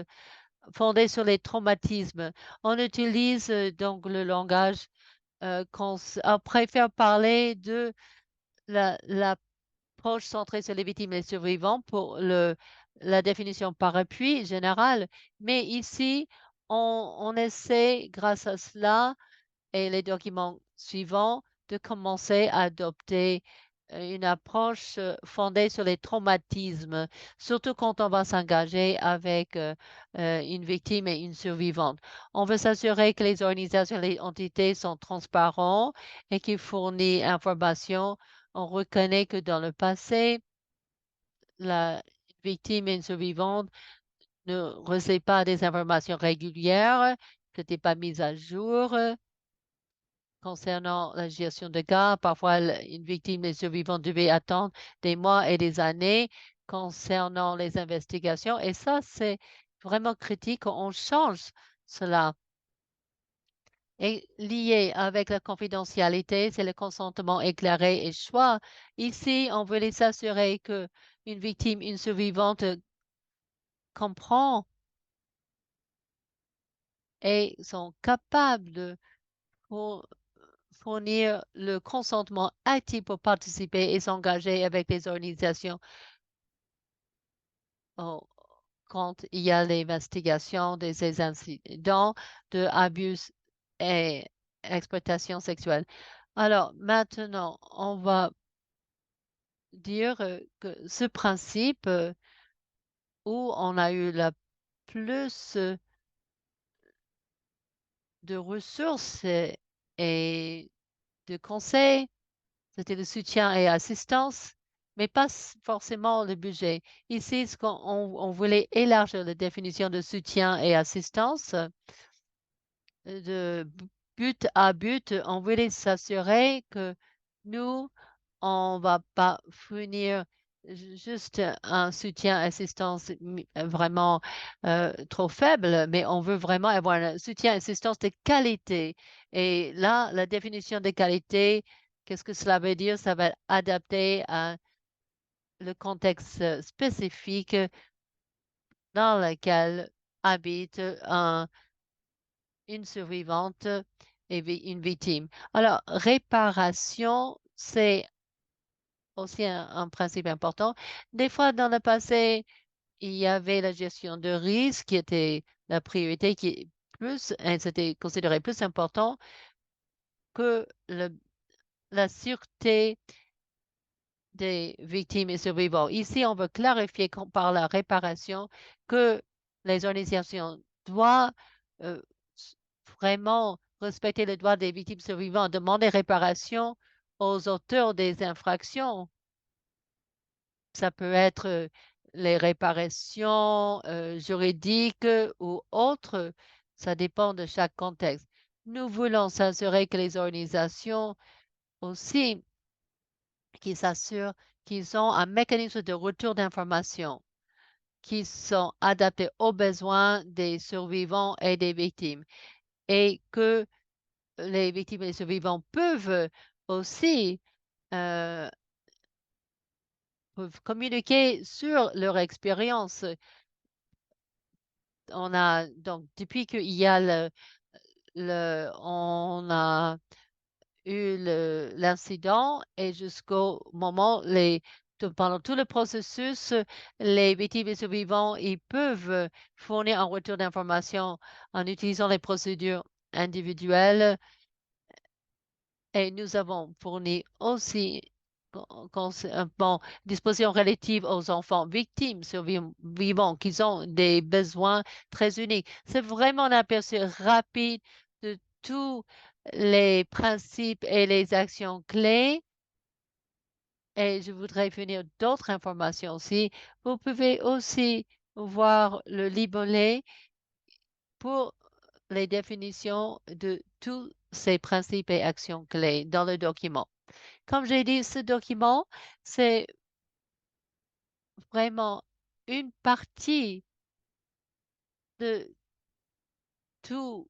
fondée sur les traumatismes. On utilise donc le langage on préfère parler de l'approche centrée sur les victimes et les survivants pour la définition par appui générale. Mais ici, on essaie, grâce à cela, et les documents suivants de commencer à adopter une approche fondée sur les traumatismes, surtout quand on va s'engager avec une victime et une survivante. On veut s'assurer que les organisations et les entités sont transparents et qu'ils fournissent informations. On reconnaît que dans le passé, la victime et une survivante ne recevait pas des informations régulières, que n'était pas mise à jour. Concernant la gestion de cas, parfois une victime et survivant devait attendre des mois et des années concernant les investigations. Et ça, c'est vraiment critique. On change cela. Et lié avec la confidentialité, c'est le consentement éclairé et choix. Ici, on voulait s'assurer que une victime, une survivante comprend et sont capables de fournir le consentement actif pour participer et s'engager avec les organisations oh, quand il y a l'investigation de ces incidents de abus et exploitation sexuelle. Alors maintenant, on va dire que ce principe où on a eu la plus de ressources et de conseils, c'était le soutien et assistance, mais pas forcément le budget. Ici, on voulait élargir la définition de soutien et assistance de but à but. On voulait s'assurer que nous, on va pas fournir juste un soutien, assistance vraiment trop faible, mais on veut vraiment avoir un soutien, assistance de qualité. Et là, la définition de qualité, qu'est-ce que cela veut dire? Ça va être adapté à le contexte spécifique dans lequel habite une survivante et une victime. Alors, réparation, c'est aussi un principe important. Des fois, dans le passé, il y avait la gestion de risque qui était la priorité qui est plus, hein, c'était considéré plus important que la sûreté des victimes et survivants. Ici, on veut clarifier par la réparation que les organisations doivent euh, s- vraiment respecter le droit des victimes survivantes, demander réparation aux auteurs des infractions. Ça peut être les réparations juridiques ou autres. Ça dépend de chaque contexte. Nous voulons s'assurer que les organisations aussi qui s'assurent qu'ils ont un mécanisme de retour d'information qui sont adaptés aux besoins des survivants et des victimes et que les victimes et les survivants aussi euh, peuvent communiquer sur leur expérience. On a donc depuis qu'il y a on a eu l'incident et jusqu'au moment pendant tout le processus, les victimes et survivants, ils peuvent fournir un retour d'information en utilisant les procédures individuelles et nous avons fourni aussi bon, dispositions relatives aux enfants victimes survivants qui ont des besoins très uniques. C'est vraiment un aperçu rapide de tous les principes et les actions clés. Et je voudrais finir d'autres informations aussi. Vous pouvez aussi voir le libellé pour les définitions de tous ces principes et actions clés dans le document. Comme j'ai dit, ce document, c'est vraiment une partie de tout,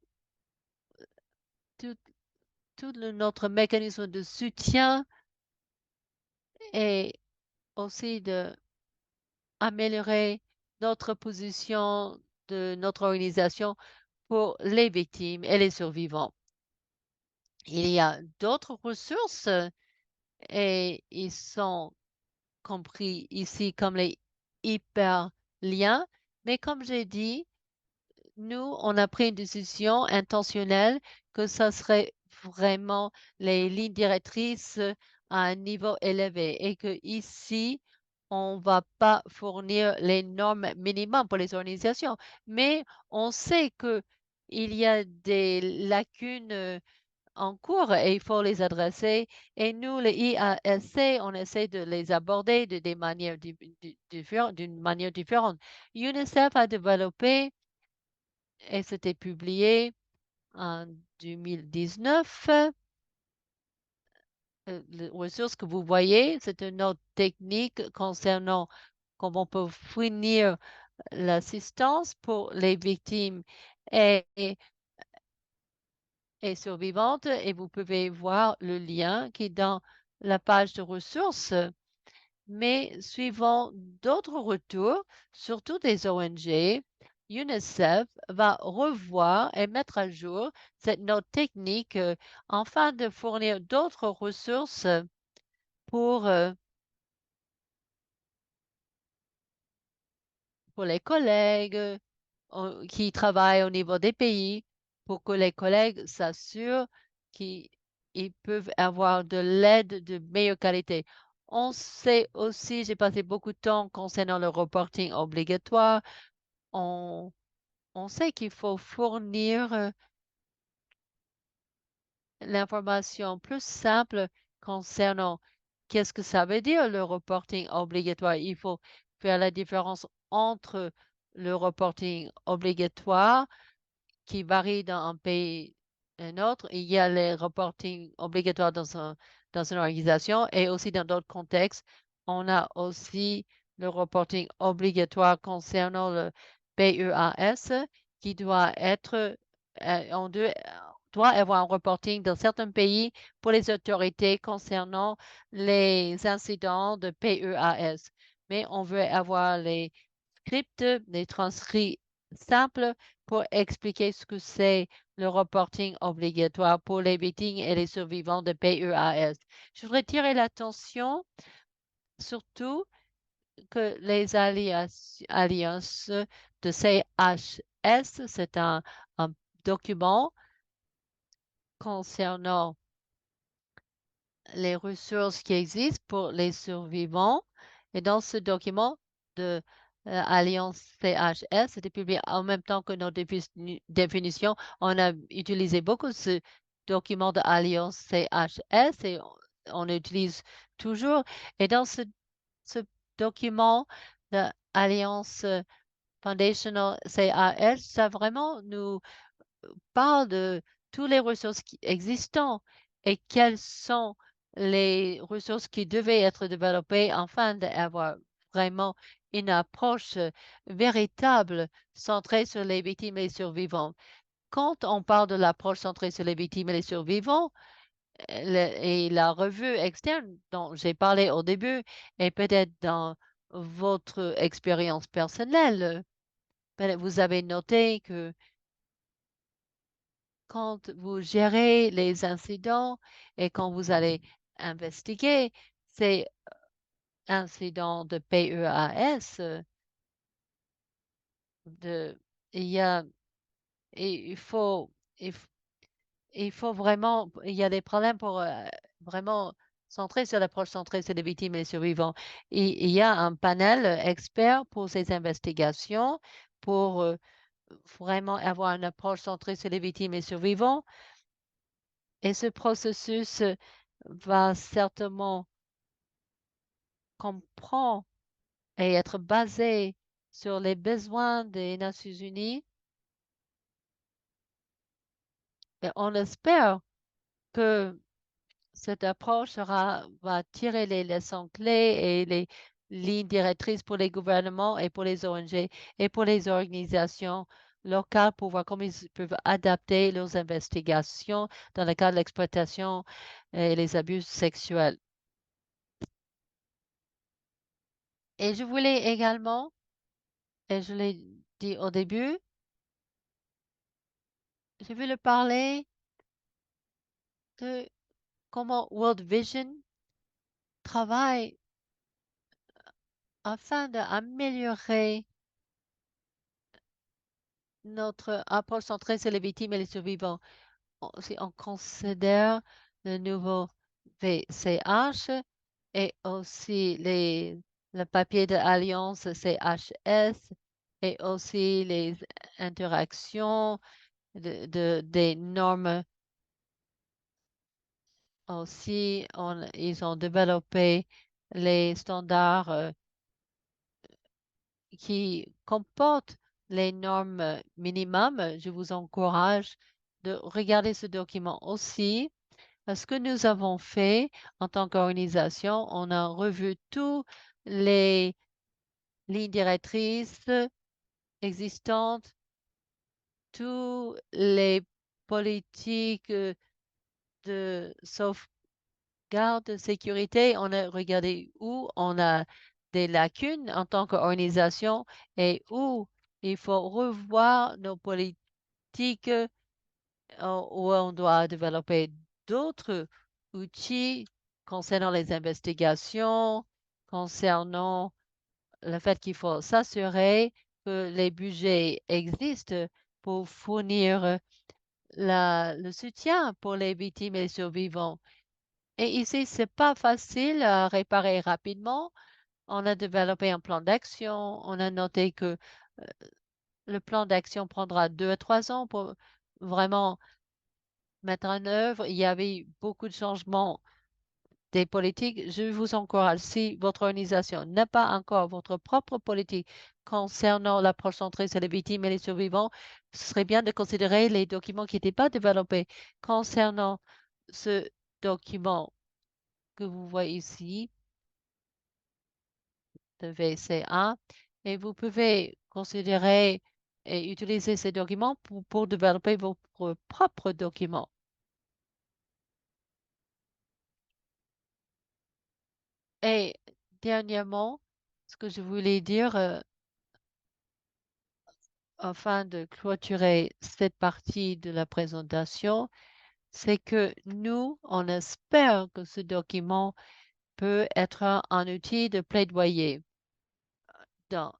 tout, notre mécanisme de soutien et aussi de améliorer notre position de notre organisation pour les victimes et les survivants. Il y a d'autres ressources et ils sont compris ici comme les hyperliens, mais comme j'ai dit, nous, on a pris une décision intentionnelle que ça serait vraiment les lignes directrices à un niveau élevé et que ici, on ne va pas fournir les normes minimum pour les organisations. Mais on sait que il y a des lacunes en cours et il faut les adresser. Et nous, les IASC, on essaie de les aborder de des manières d'une manière différente. UNICEF a développé et c'était publié en 2019. Les ressources que vous voyez, c'est une autre technique concernant comment on peut fournir l'assistance pour les victimes et, et, et survivantes. Et vous pouvez voir le lien qui est dans la page de ressources. Mais suivant d'autres retours, surtout des ONG, UNICEF va revoir et mettre à jour cette note technique afin de fournir d'autres ressources pour, euh, pour les collègues qui travaillent au niveau des pays, pour que les collègues s'assurent qu'ils ils peuvent avoir de l'aide de meilleure qualité. On sait aussi, j'ai passé beaucoup de temps concernant le reporting obligatoire. On, on sait qu'il faut fournir l'information plus simple concernant qu'est-ce que ça veut dire le reporting obligatoire. Il faut faire la différence entre le reporting obligatoire qui varie dans un pays et un autre. Il y a les reporting obligatoires dans une organisation et aussi dans d'autres contextes. On a aussi le reporting obligatoire concernant le PEAS qui doit être, doit avoir un reporting dans certains pays pour les autorités concernant les incidents de PEAS. Mais on veut avoir les scripts, les transcrits simples pour expliquer ce que c'est le reporting obligatoire pour les victimes et les survivants de PEAS. Je voudrais tirer l'attention surtout que les alliances de CHS, c'est un document concernant les ressources qui existent pour les survivants. Et dans ce document de Alliance CHS, c'était publié en même temps que nos définitions. On a utilisé beaucoup ce document de Alliance CHS et on l'utilise toujours. Et dans ce document de Alliance Foundational CAS, ça vraiment nous parle de toutes les ressources existantes et quelles sont les ressources qui devaient être développées afin d'avoir vraiment une approche véritable centrée sur les victimes et les survivants. Quand on parle de l'approche centrée sur les victimes et les survivants, et la revue externe dont j'ai parlé au début et peut-être dans votre expérience personnelle, vous avez noté que quand vous gérez les incidents et quand vous allez investiguer ces incidents de PEAS, de, il y a, et il, f- il faut vraiment, il y a des problèmes pour vraiment centrer sur l'approche centrée sur les victimes et les survivants. Il y a un panel expert pour ces investigations, pour vraiment avoir une approche centrée sur les victimes et les survivants. Et ce processus va certainement comprendre et être basé sur les besoins des Nations Unies. Et on espère que cette approche va tirer les leçons clés et les lignes directrices pour les gouvernements et pour les ONG et pour les organisations locales pour voir comment ils peuvent adapter leurs investigations dans le cas de l'exploitation et les abus sexuels. Et je voulais également, et je l'ai dit au début, je voulais parler de comment World Vision travaille afin d'améliorer notre approche centrée sur les victimes et les survivants. Si on considère le nouveau VCH et aussi le papier de Alliance CHS et aussi les interactions des normes aussi, ils ont développé les standards qui comportent les normes minimum. Je vous encourage de regarder ce document aussi. Ce que nous avons fait en tant qu'organisation, on a revu toutes les lignes directrices existantes, toutes les politiques de sauvegarde de sécurité. On a regardé où on a des lacunes en tant qu'organisation et où il faut revoir nos politiques où on doit développer d'autres outils concernant les investigations, concernant le fait qu'il faut s'assurer que les budgets existent pour fournir le soutien pour les victimes et les survivants. Et ici, c'est pas facile à réparer rapidement. On a développé un plan d'action. On a noté que le plan d'action prendra 2 à 3 ans pour vraiment mettre en œuvre. Il y avait beaucoup de changements des politiques. Je vous encourage, si votre organisation n'a pas encore votre propre politique concernant l'approche centrée sur les victimes et les survivants, ce serait bien de considérer les documents qui n'étaient pas développés concernant ce document que vous voyez ici. de VCA et vous pouvez considérer et utiliser ces documents pour développer vos propres documents. Et dernièrement, ce que je voulais dire, afin de clôturer cette partie de la présentation, c'est que nous, on espère que ce document peut être un outil de plaidoyer dans,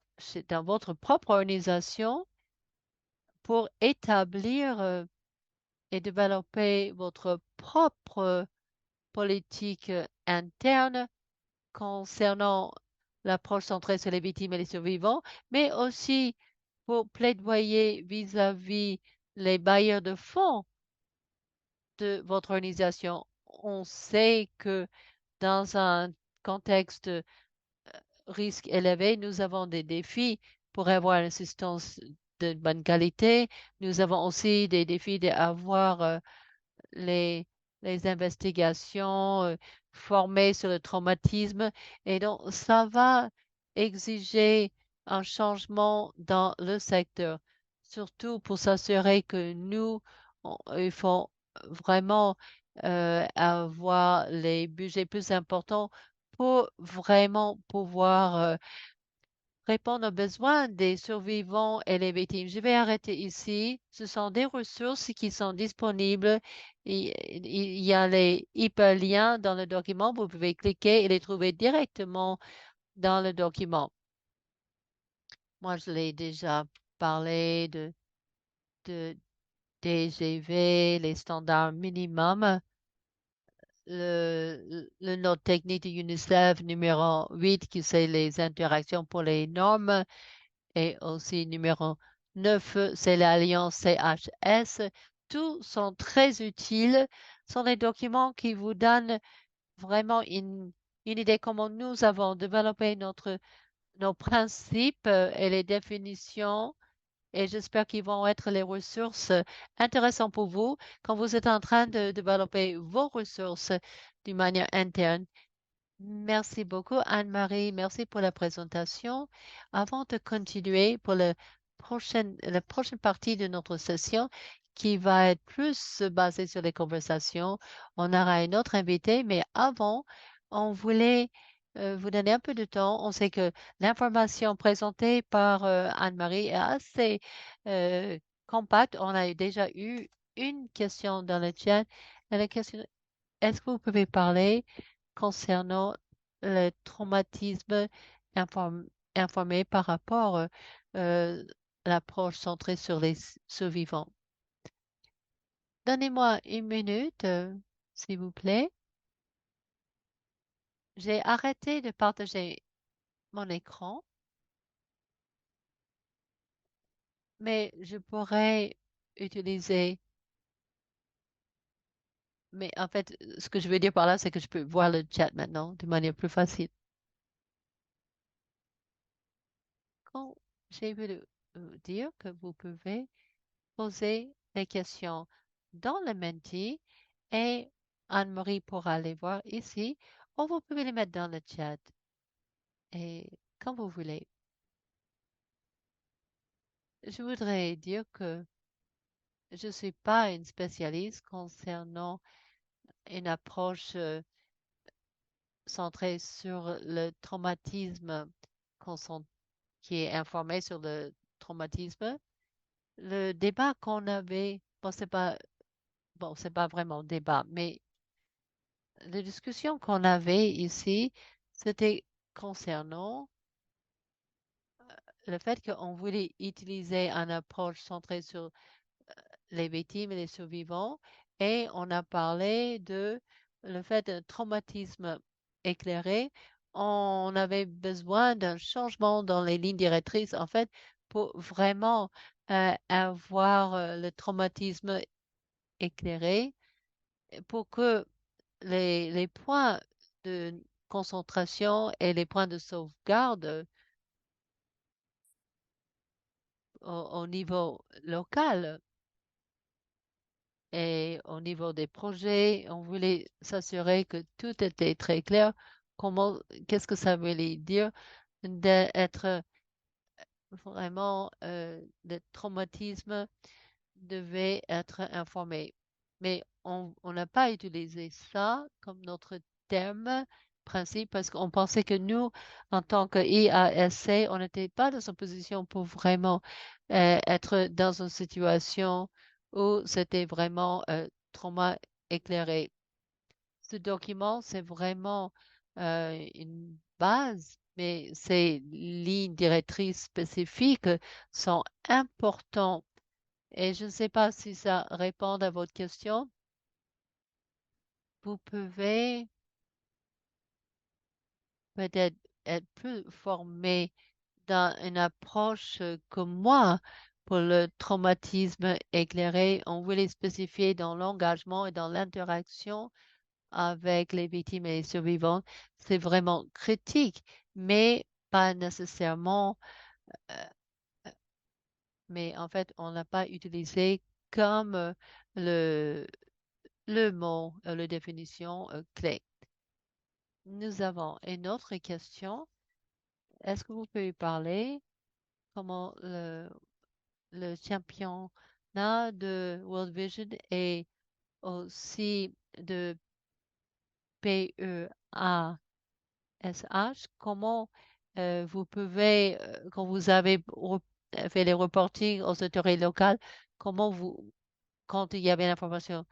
dans votre propre organisation pour établir et développer votre propre politique interne concernant l'approche centrée sur les victimes et les survivants, mais aussi pour plaidoyer vis-à-vis les bailleurs de fonds de votre organisation. On sait que dans un contexte risque élevé, nous avons des défis pour avoir une assistance de bonne qualité. Nous avons aussi des défis d'avoir les, les investigations formées sur le traumatisme. Et donc, ça va exiger un changement dans le secteur, surtout pour s'assurer que nous, il faut vraiment avoir les budgets plus importants pour vraiment pouvoir répondre aux besoins des survivants et les victimes. Je vais arrêter ici. Ce sont des ressources qui sont disponibles. Il y a les hyperliens dans le document. Vous pouvez cliquer et les trouver directement dans le document. Moi, je l'ai déjà parlé de DGV, les standards minimums, le note technique de UNICEF numéro 8 qui c'est les interactions pour les normes. Et aussi numéro 9, c'est l'Alliance CHS. Tous sont très utiles. Ce sont des documents qui vous donnent vraiment une idée comment nous avons développé nos principes et les définitions. Et j'espère qu'ils vont être les ressources intéressantes pour vous quand vous êtes en train de développer vos ressources d'une manière interne. Merci beaucoup, Anne-Marie. Merci pour la présentation. Avant de continuer pour la prochaine partie de notre session, qui va être plus basée sur les conversations, on aura un autre invité, mais avant, on voulait vous donner un peu de temps. On sait que l'information présentée par Anne-Marie est assez euh, compacte. On a déjà eu une question dans le chat. Et la question, est-ce que vous pouvez parler concernant le traumatisme inform- informé par rapport euh, à l'approche centrée sur les survivants? Donnez-moi une minute, s'il vous plaît. J'ai arrêté de partager mon écran, mais je pourrais utiliser, mais en fait, ce que je veux dire par là, c'est que je peux voir le chat maintenant de manière plus facile. Quand j'ai voulu dire que vous pouvez poser des questions dans le Menti et Anne-Marie pourra les voir ici ou vous pouvez les mettre dans le chat et quand vous voulez. Je voudrais dire que je ne suis pas une spécialiste concernant une approche centrée sur le traumatisme concent- qui est informée sur le traumatisme. Le débat qu'on avait, bon, c'est pas vraiment débat, mais les discussions qu'on avait ici, c'était concernant le fait qu'on voulait utiliser une approche centrée sur les victimes et les survivants et on a parlé de le fait d'un traumatisme éclairé. On avait besoin d'un changement dans les lignes directrices, en fait, pour vraiment avoir le traumatisme éclairé pour que les points de concentration et les points de sauvegarde au niveau local et au niveau des projets, on voulait s'assurer que tout était très clair. Comment, qu'est-ce que ça voulait dire? d'être vraiment, le traumatisme devait être informé. Mais on n'a pas utilisé ça comme notre terme principe parce qu'on pensait que nous, en tant que IASC, on n'était pas dans une position pour vraiment être dans une situation où c'était vraiment trauma éclairé. Ce document, c'est vraiment une base, mais ces lignes directrices spécifiques sont importantes. Et je ne sais pas si ça répond à votre question. Vous pouvez peut-être être plus formé dans une approche comme moi pour le traumatisme éclairé. On veut les spécifier dans l'engagement et dans l'interaction avec les victimes et les survivants. C'est vraiment critique, mais pas nécessairement, euh, mais en fait, on n'a pas utilisé comme le, le mot, la définition clé. Nous avons une autre question. Est-ce que vous pouvez parler comment le championnat de World Vision et aussi de PEASH, comment vous pouvez, quand vous avez fait les reportings aux autorités locales, comment vous, quand il y avait l'information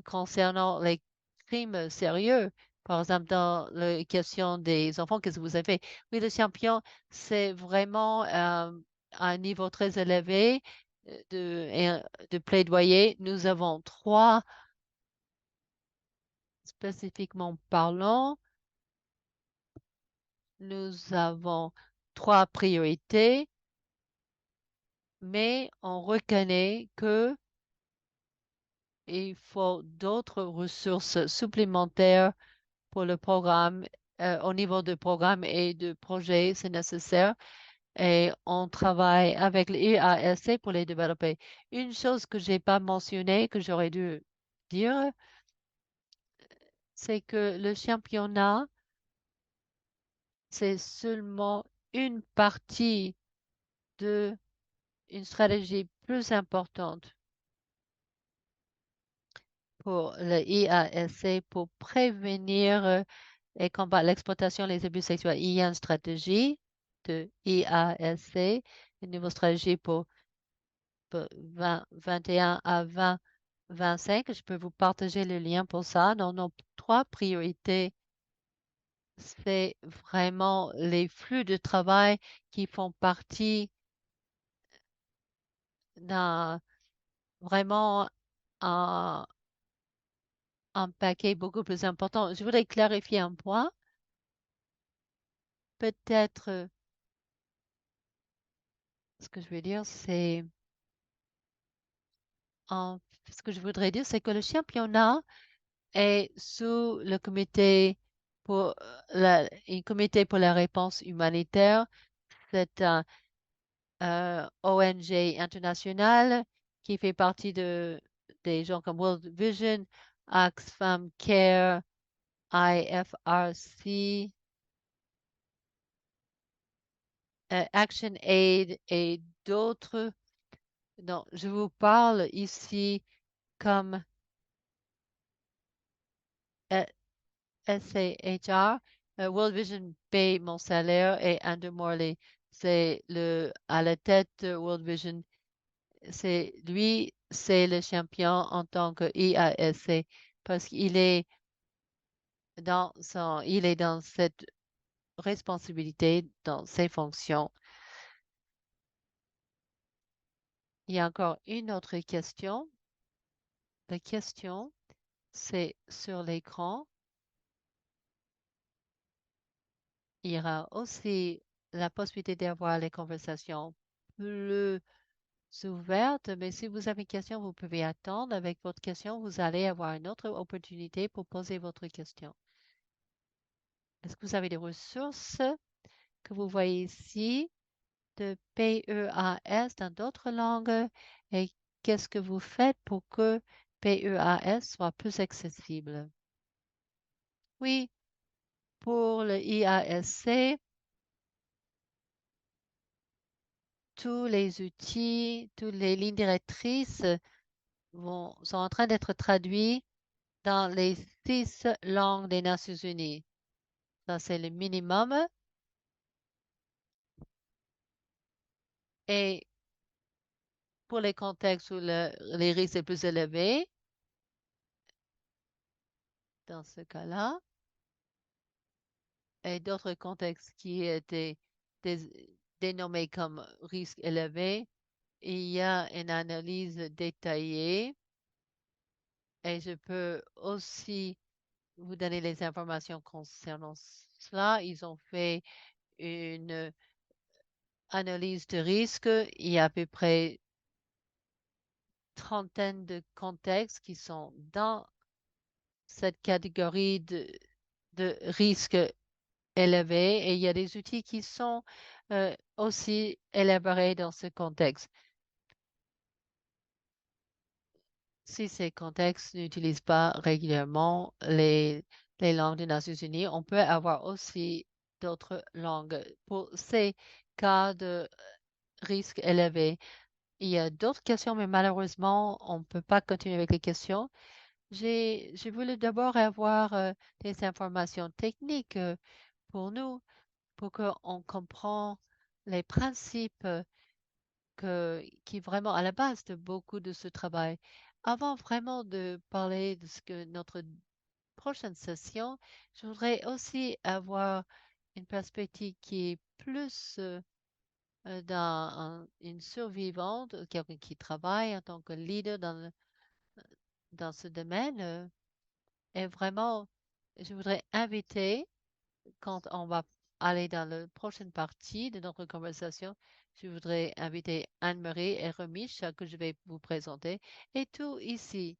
concernant les crimes sérieux, par exemple dans la question des enfants, qu'est-ce que vous avez fait? Oui, le champion, c'est vraiment un niveau très élevé de plaidoyer. Nous avons trois, spécifiquement parlant, nous avons trois priorités, mais on reconnaît que il faut d'autres ressources supplémentaires pour le programme, au niveau de programme et de projet, c'est nécessaire. Et on travaille avec l'IASC pour les développer. Une chose que j'ai pas mentionnée, que j'aurais dû dire, c'est que le championnat, c'est seulement une partie de une stratégie plus importante pour le IASC pour prévenir et combattre l'exploitation et les abus sexuels. Il y a une stratégie de IASC, une nouvelle stratégie pour 2021 à 2025. Je peux vous partager le lien pour ça. Dans nos trois priorités, c'est vraiment les flux de travail qui font partie d'un vraiment un, un paquet beaucoup plus important. Je voudrais clarifier un point. Peut-être, ce que je veux dire, c'est, ce que je voudrais dire, c'est que le championnat est sous le comité pour un comité pour la réponse humanitaire. C'est un ONG international qui fait partie des gens comme World Vision, Oxfam Care, IFRC, Action Aid et d'autres. Donc, je vous parle ici comme euh, SAHR. World Vision paye mon salaire et Andrew Morley, c'est à la tête de World Vision. C'est le champion en tant que IASC parce il est dans cette responsabilité, dans ses fonctions. Il y a encore une autre question. La question, c'est sur l'écran. Il y aura aussi la possibilité d'avoir les conversations plus ouvertes, mais si vous avez une question, vous pouvez attendre. Avec votre question, vous allez avoir une autre opportunité pour poser votre question. Est-ce que vous avez des ressources que vous voyez ici de PEAS dans d'autres langues et qu'est-ce que vous faites pour que PEAS soit plus accessible? Oui, pour le IASC, tous les outils, toutes les lignes directrices sont en train d'être traduits dans les 6 langues des Nations Unies. Ça, c'est le minimum. Et pour les contextes où les risques sont plus élevés, dans ce cas-là, et d'autres contextes qui étaient dénommés comme risques élevés, il y a une analyse détaillée et je peux aussi vous donner les informations concernant cela. Ils ont fait une analyse de risque. Il y a à peu près trentaine de contextes qui sont dans cette catégorie de risques élevés et il y a des outils qui sont aussi élaborés dans ce contexte. Si ces contextes n'utilisent pas régulièrement les langues des Nations Unies, on peut avoir aussi d'autres langues pour ces cas de risque élevé. Il y a d'autres questions, mais malheureusement, on ne peut pas continuer avec les questions. J'ai voulu d'abord avoir des informations techniques pour nous, pour qu'on comprenne les principes qui vraiment à la base de beaucoup de ce travail. Avant vraiment de parler de ce que notre prochaine session, je voudrais aussi avoir une perspective qui est plus une survivante, quelqu'un qui travaille en tant que leader dans ce domaine. Et vraiment, je voudrais inviter quand on va aller dans la prochaine partie de notre conversation, je voudrais inviter Anne-Marie et Remiche que je vais vous présenter et tout ici.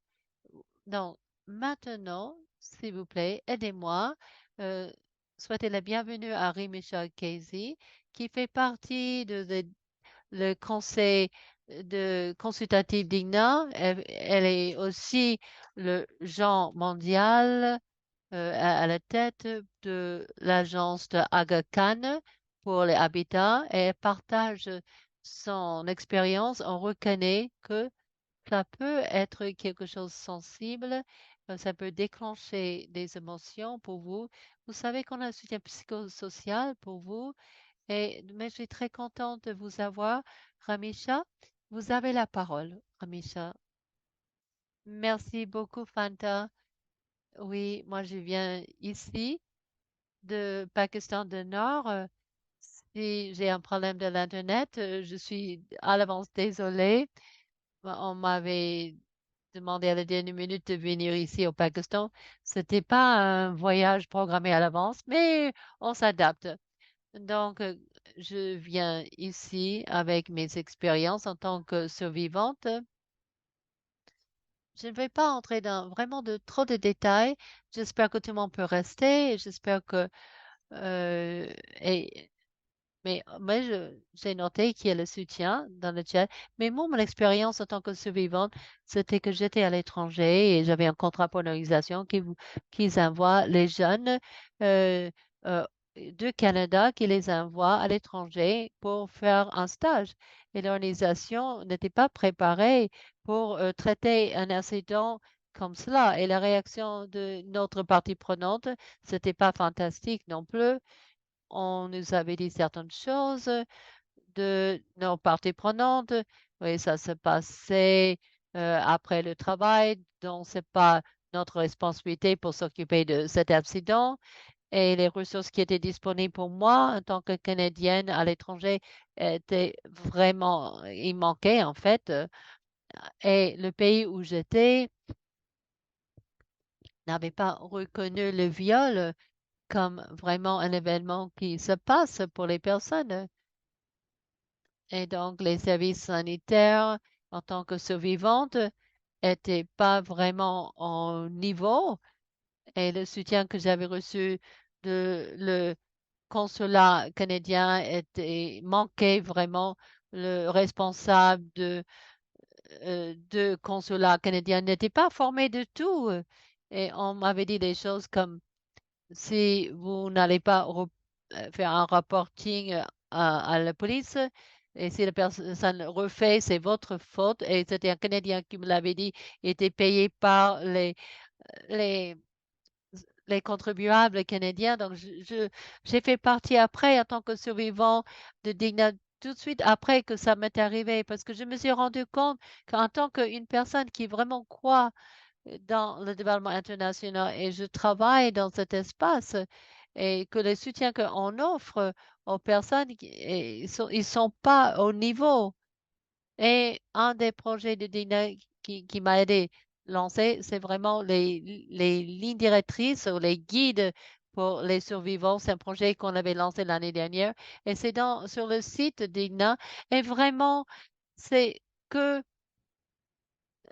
Donc, maintenant, s'il vous plaît, aidez-moi. Euh, Souhaitez la bienvenue à Rimisha Casey, qui fait partie de le conseil de consultatif d'IGNA. Elle est aussi le genre mondial à la tête de l'agence de Aga Khan pour les habitats et elle partage son expérience. On reconnaît que ça peut être quelque chose de sensible, ça peut déclencher des émotions pour vous. Vous savez qu'on a un soutien psychosocial pour vous, mais je suis très contente de vous avoir. Ramisha, vous avez la parole, Ramisha. Merci beaucoup, Fanta. Oui, moi je viens ici de Pakistan du Nord. Si j'ai un problème de l'Internet, je suis à l'avance désolée. On m'avait demandé à la dernière minute de venir ici au Pakistan. C'était pas un voyage programmé à l'avance, mais on s'adapte. Donc, je viens ici avec mes expériences en tant que survivante. Je ne vais pas entrer dans vraiment de trop de détails. J'espère que tout le monde peut rester et j'espère que euh, et mais moi, j'ai noté qu'il y a le soutien dans le chat. Mais moi, mon expérience en tant que survivante, c'était que j'étais à l'étranger et j'avais un contrat pour une organisation qui envoie les jeunes euh, euh, du Canada, qui les envoie à l'étranger pour faire un stage. Et l'organisation n'était pas préparée pour traiter un incident comme cela. Et la réaction de notre partie prenante, c'était pas fantastique non plus. On nous avait dit certaines choses de nos parties prenantes. Oui, ça se passait après le travail, donc c'est pas notre responsabilité pour s'occuper de cet accident. Et les ressources qui étaient disponibles pour moi en tant que Canadienne à l'étranger étaient vraiment, il manquait en fait. Et le pays où j'étais n'avait pas reconnu le viol comme vraiment un événement qui se passe pour les personnes. Et donc, les services sanitaires, en tant que survivante, n'étaient pas vraiment au niveau. Et le soutien que j'avais reçu de le consulat canadien manquait vraiment. Le responsable de consulat canadien n'était pas formé du tout. Et on m'avait dit des choses comme si vous n'allez pas faire un reporting à la police, Et si la personne refait, c'est votre faute. Et c'était un Canadien qui me l'avait dit, il était payé par les, les contribuables canadiens. Donc, j'ai fait partie après, en tant que survivant de Digna, tout de suite après que ça m'est arrivé, parce que je me suis rendu compte qu'en tant qu'une personne qui vraiment croit dans le développement international et je travaille dans cet espace et que le soutien qu'on offre aux personnes, ils sont pas au niveau. Et un des projets de Dina qui m'a aidé à lancer, c'est vraiment les lignes directrices ou les guides pour les survivants. C'est un projet qu'on avait lancé l'année dernière et c'est sur le site d'Igna. Et vraiment, c'est que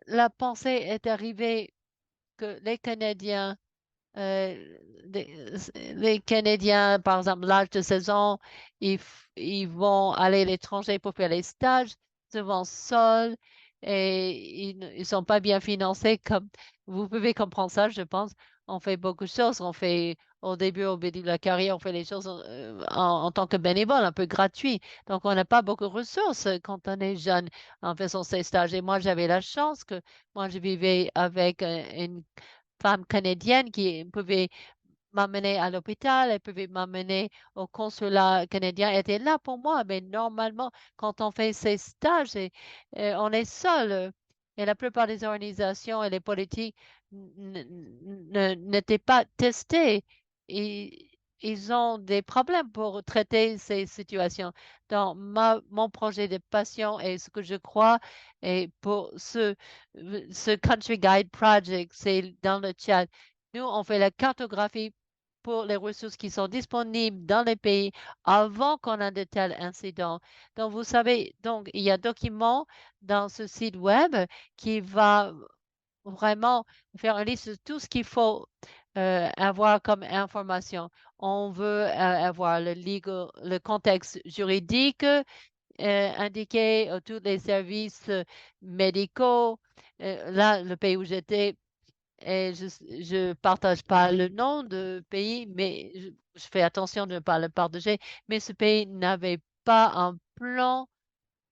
la pensée est arrivée que les Canadiens les Canadiens, par exemple, l'âge de 16 ans, ils vont aller à l'étranger pour faire les stages, souvent seuls, et ils ne sont pas bien financés comme vous pouvez comprendre ça, je pense. On fait beaucoup de choses. On fait au début de la carrière, on fait les choses en tant que bénévole, un peu gratuit. Donc, on n'a pas beaucoup de ressources quand on est jeune en faisant ces stages. Et moi, j'avais la chance que moi, je vivais avec une femme canadienne qui pouvait m'amener à l'hôpital, elle pouvait m'amener au consulat canadien, elle était là pour moi. Mais normalement, quand on fait ces stages, on est seul. Et la plupart des organisations et les politiques n'étaient pas testés. Et, ils ont des problèmes pour traiter ces situations. Dans mon projet de passion et ce que je crois, et pour ce Country Guide Project, c'est dans le chat. Nous, on fait la cartographie pour les ressources qui sont disponibles dans les pays avant qu'on ait de tels incidents. Donc, vous savez, donc, il y a un document dans ce site web qui va vraiment faire une liste de tout ce qu'il faut avoir comme information. On veut avoir le contexte juridique, indiquer tous les services médicaux. Là, le pays où j'étais, et je partage pas le nom de pays, mais je fais attention de ne pas le partager. Mais ce pays n'avait pas un plan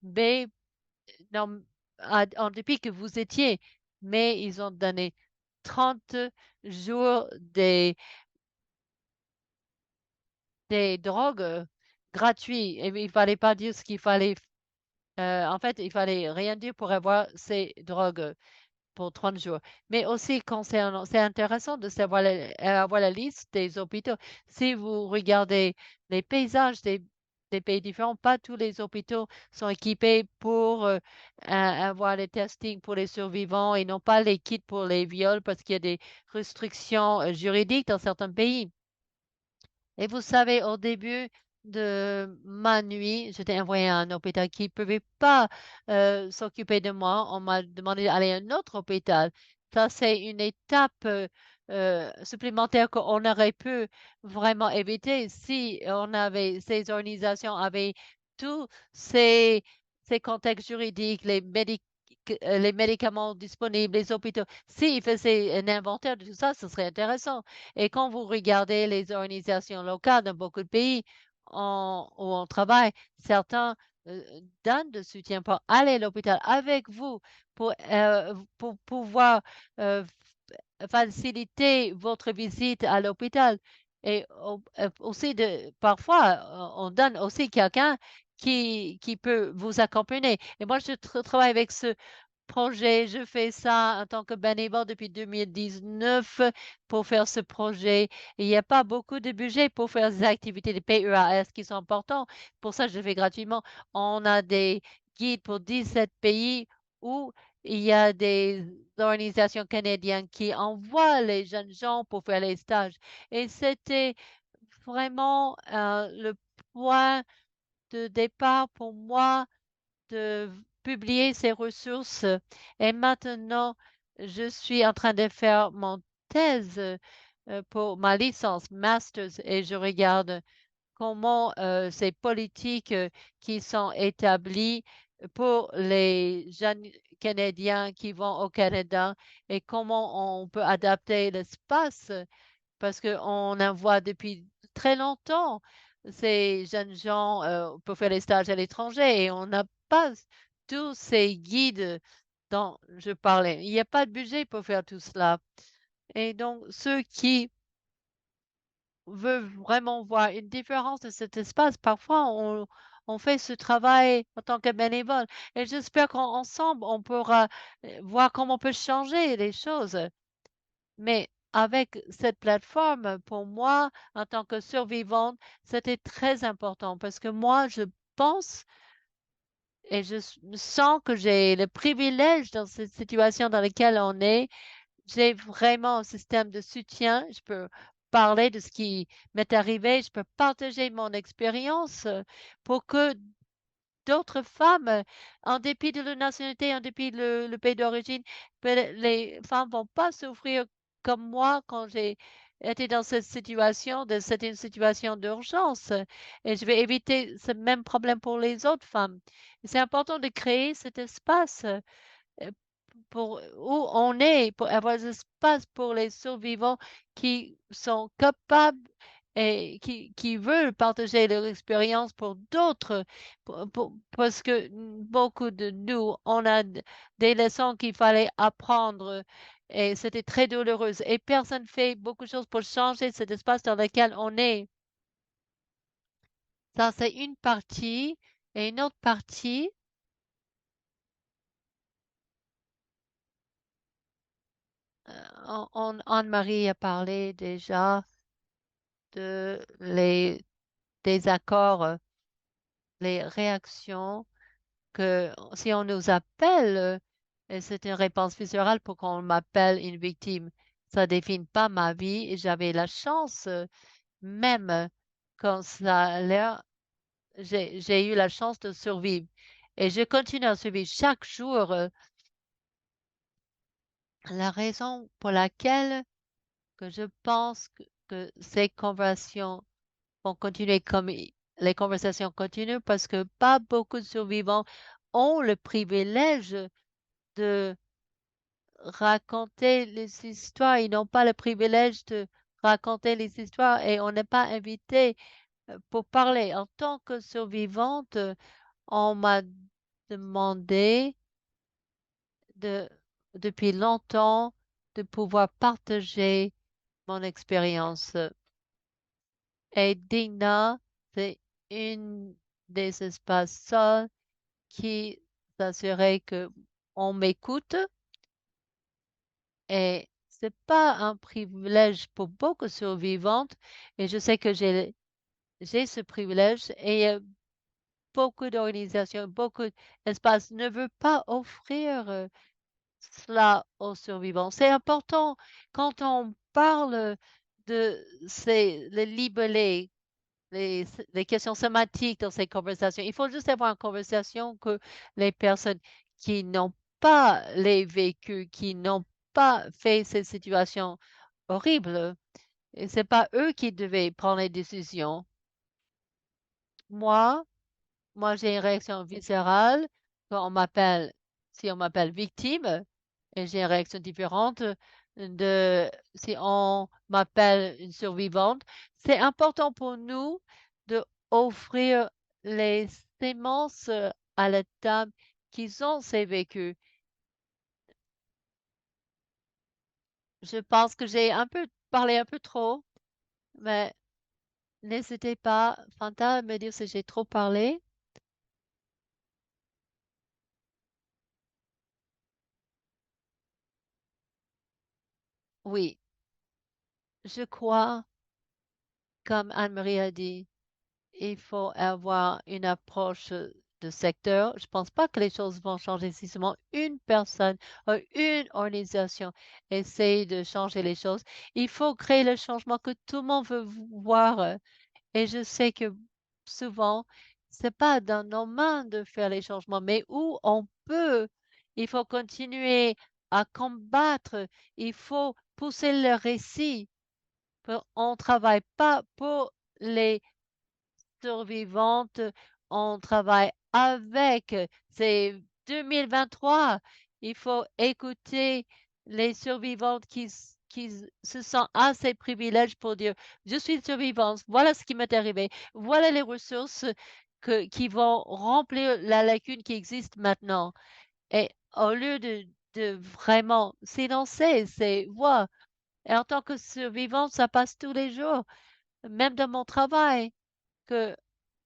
B, non, en dépit que vous étiez, mais ils ont donné 30 jours des drogues gratuits. Et il fallait pas dire ce qu'il fallait. En fait, il fallait rien dire pour avoir ces drogues pour 30 jours. Mais aussi, concernant, c'est intéressant de savoir avoir la liste des hôpitaux. Si vous regardez les paysages des pays différents, pas tous les hôpitaux sont équipés pour avoir les testings pour les survivants et non pas les kits pour les viols parce qu'il y a des restrictions juridiques dans certains pays. Et vous savez, au début de ma nuit, j'étais envoyée à un hôpital qui ne pouvait pas s'occuper de moi. On m'a demandé d'aller à un autre hôpital. Ça, c'est une étape supplémentaire qu'on aurait pu vraiment éviter si ces organisations avaient tous ces contextes juridiques, les médicaments disponibles, les hôpitaux. S'ils faisaient un inventaire de tout ça, ce serait intéressant. Et quand vous regardez les organisations locales dans beaucoup de pays où on travaille, certains donnent de soutien pour aller à l'hôpital avec vous pour pouvoir euh, faciliter votre visite à l'hôpital. Et aussi, parfois, on donne aussi quelqu'un qui peut vous accompagner. Et moi, je travaille avec ce projet. Je fais ça en tant que bénévole depuis 2019 pour faire ce projet. Il n'y a pas beaucoup de budget pour faire des activités de PEAS qui sont importantes. Pour ça, je le fais gratuitement. On a des guides pour 17 pays où il y a des organisations canadiennes qui envoient les jeunes gens pour faire les stages. Et c'était vraiment le point de départ pour moi de publier ces ressources. Et maintenant, je suis en train de faire mon thèse pour ma licence master's et je regarde comment ces politiques qui sont établies pour les jeunes Canadiens qui vont au Canada et comment on peut adapter l'espace parce qu'on en voit depuis très longtemps. ces jeunes gens pour faire les stages à l'étranger et on n'a pas tous ces guides dont je parlais. Il n'y a pas de budget pour faire tout cela. Et donc, ceux qui veulent vraiment voir une différence de cet espace, parfois on fait ce travail en tant que bénévole. Et j'espère qu'ensemble, on pourra voir comment on peut changer les choses. Mais avec cette plateforme, pour moi, en tant que survivante, c'était très important parce que moi, je pense et me sens que j'ai le privilège dans cette situation dans laquelle on est. J'ai vraiment un système de soutien. Je peux parler de ce qui m'est arrivé. Je peux partager mon expérience pour que d'autres femmes, en dépit de leur nationalité, en dépit de le pays d'origine, les femmes vont pas souffrir comme moi quand j'ai été dans cette situation, c'était une situation d'urgence. Et je vais éviter ce même problème pour les autres femmes. C'est important de créer cet espace pour où on est, pour avoir des espaces pour les survivants qui sont capables et qui veulent partager leur expérience pour d'autres, parce que beaucoup de nous, on a des leçons qu'il fallait apprendre et c'était très douloureux. Et personne fait beaucoup de choses pour changer cet espace dans lequel on est. Ça, c'est une partie. Et une autre partie, Anne-Marie a parlé déjà de les désaccords, les réactions, que si on nous appelle, et c'est une réponse viscérale pour qu'on m'appelle une victime. Ça définit pas ma vie et j'avais la chance, même quand ça a l'air, j'ai eu la chance de survivre. Et je continue à survivre chaque jour. La raison pour laquelle que je pense que ces conversations vont continuer comme les conversations continuent parce que pas beaucoup de survivants ont le privilège de raconter les histoires. Ils n'ont pas le privilège de raconter les histoires et on n'est pas invité pour parler. En tant que survivante, on m'a demandé de, depuis longtemps de pouvoir partager mon expérience. Et Dina, c'est une des espaces seuls qui s'assurait que on m'écoute et c'est pas un privilège pour beaucoup de survivantes et je sais que j'ai ce privilège et beaucoup d'organisations, beaucoup d'espaces ne veulent pas offrir cela aux survivants. C'est important quand on parle de les libellés les questions sématiques dans ces conversations. Il faut juste avoir une conversation que les personnes qui n'ont pas les vécus, qui n'ont pas fait ces situations horribles, et c'est pas eux qui devaient prendre les décisions. Moi, moi, j'ai une réaction viscérale quand si on m'appelle victime, et j'ai une réaction différente de si on m'appelle une survivante. C'est important pour nous de offrir les sémences à la table qui ont ces vécus. Je pense que j'ai un peu parlé un peu trop, mais n'hésitez pas, Fanta, à me dire si j'ai trop parlé. Oui, je crois, comme Anne-Marie a dit, il faut avoir une approche de secteur. Je pense pas que les choses vont changer si seulement une personne ou une organisation essaye de changer les choses. Il faut créer le changement que tout le monde veut voir. Et je sais que souvent, c'est pas dans nos mains de faire les changements, mais où on peut. Il faut continuer à combattre. Il faut pousser le récit. On travaille pas pour les survivantes, on travaille avec. C'est 2023. Il faut écouter les survivantes qui se sent assez privilégié pour dire, je suis survivante, voilà ce qui m'est arrivé, voilà les ressources qui vont remplir la lacune qui existe maintenant. Et au lieu de vraiment s'élancer ces voies, et en tant que survivante, ça passe tous les jours, même dans mon travail, que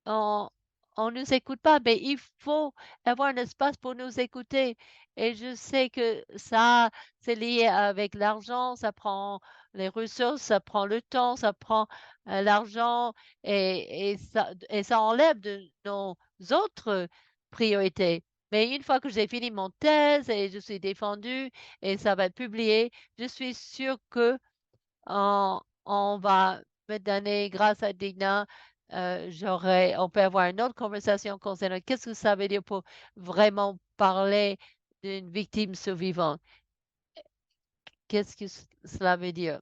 on on nous écoute pas, mais il faut avoir un espace pour nous écouter. Et je sais que ça, c'est lié avec l'argent, ça prend les ressources, ça prend le temps, ça prend l'argent et ça enlève de nos autres priorités. Mais une fois que j'ai fini mon thèse et je suis défendue et ça va être publié, je suis sûre que on va me donner, grâce à Dina, on peut avoir une autre conversation concernant qu'est-ce que ça veut dire pour vraiment parler d'une victime survivante. Qu'est-ce que cela veut dire?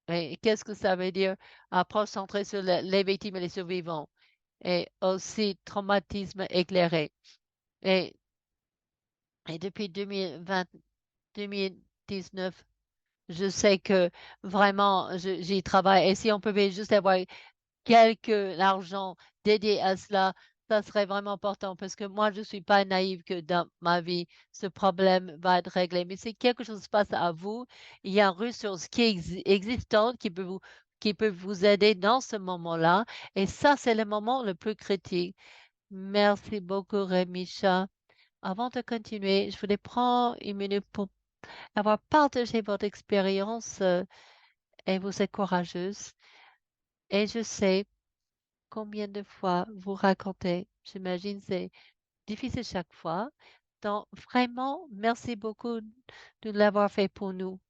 Et qu'est-ce que ça veut dire approche centrée sur les victimes et les survivants? Et aussi traumatisme éclairé. Et, et depuis 2020, 2019, je sais que vraiment, j'y travaille. Et si on pouvait juste avoir quelque argent dédié à cela, ça serait vraiment important parce que moi, je ne suis pas naïve que dans ma vie, ce problème va être réglé. Mais si quelque chose se passe à vous, il y a une ressource qui est existante qui peut vous aider dans ce moment-là. Et ça, c'est le moment le plus critique. Merci beaucoup, Rémicha. Avant de continuer, je voulais prendre une minute pour avoir partagé votre expérience et vous êtes courageuse. Et je sais combien de fois vous racontez. J'imagine c'est difficile chaque fois. Donc, vraiment, merci beaucoup de l'avoir fait pour nous.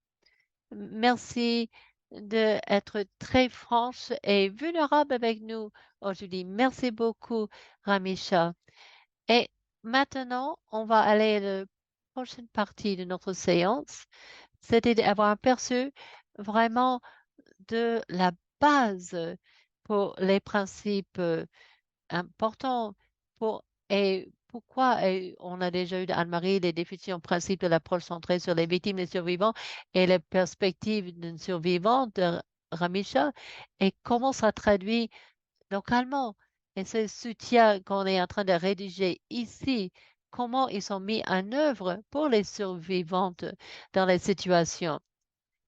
Merci d'être très franche et vulnérable avec nous aujourd'hui. Merci beaucoup, Ramisha. Et maintenant, on va aller à la prochaine partie de notre séance. C'était d'avoir aperçu vraiment de la base pour les principes important pour et pourquoi on a déjà eu d'Anne-Marie les définitions principes de l'approche centrée sur les victimes et survivants et les perspectives d'une survivante de Ramisha et comment ça traduit localement et ce soutien qu'on est en train de rédiger ici, comment ils sont mis en œuvre pour les survivantes dans les situations.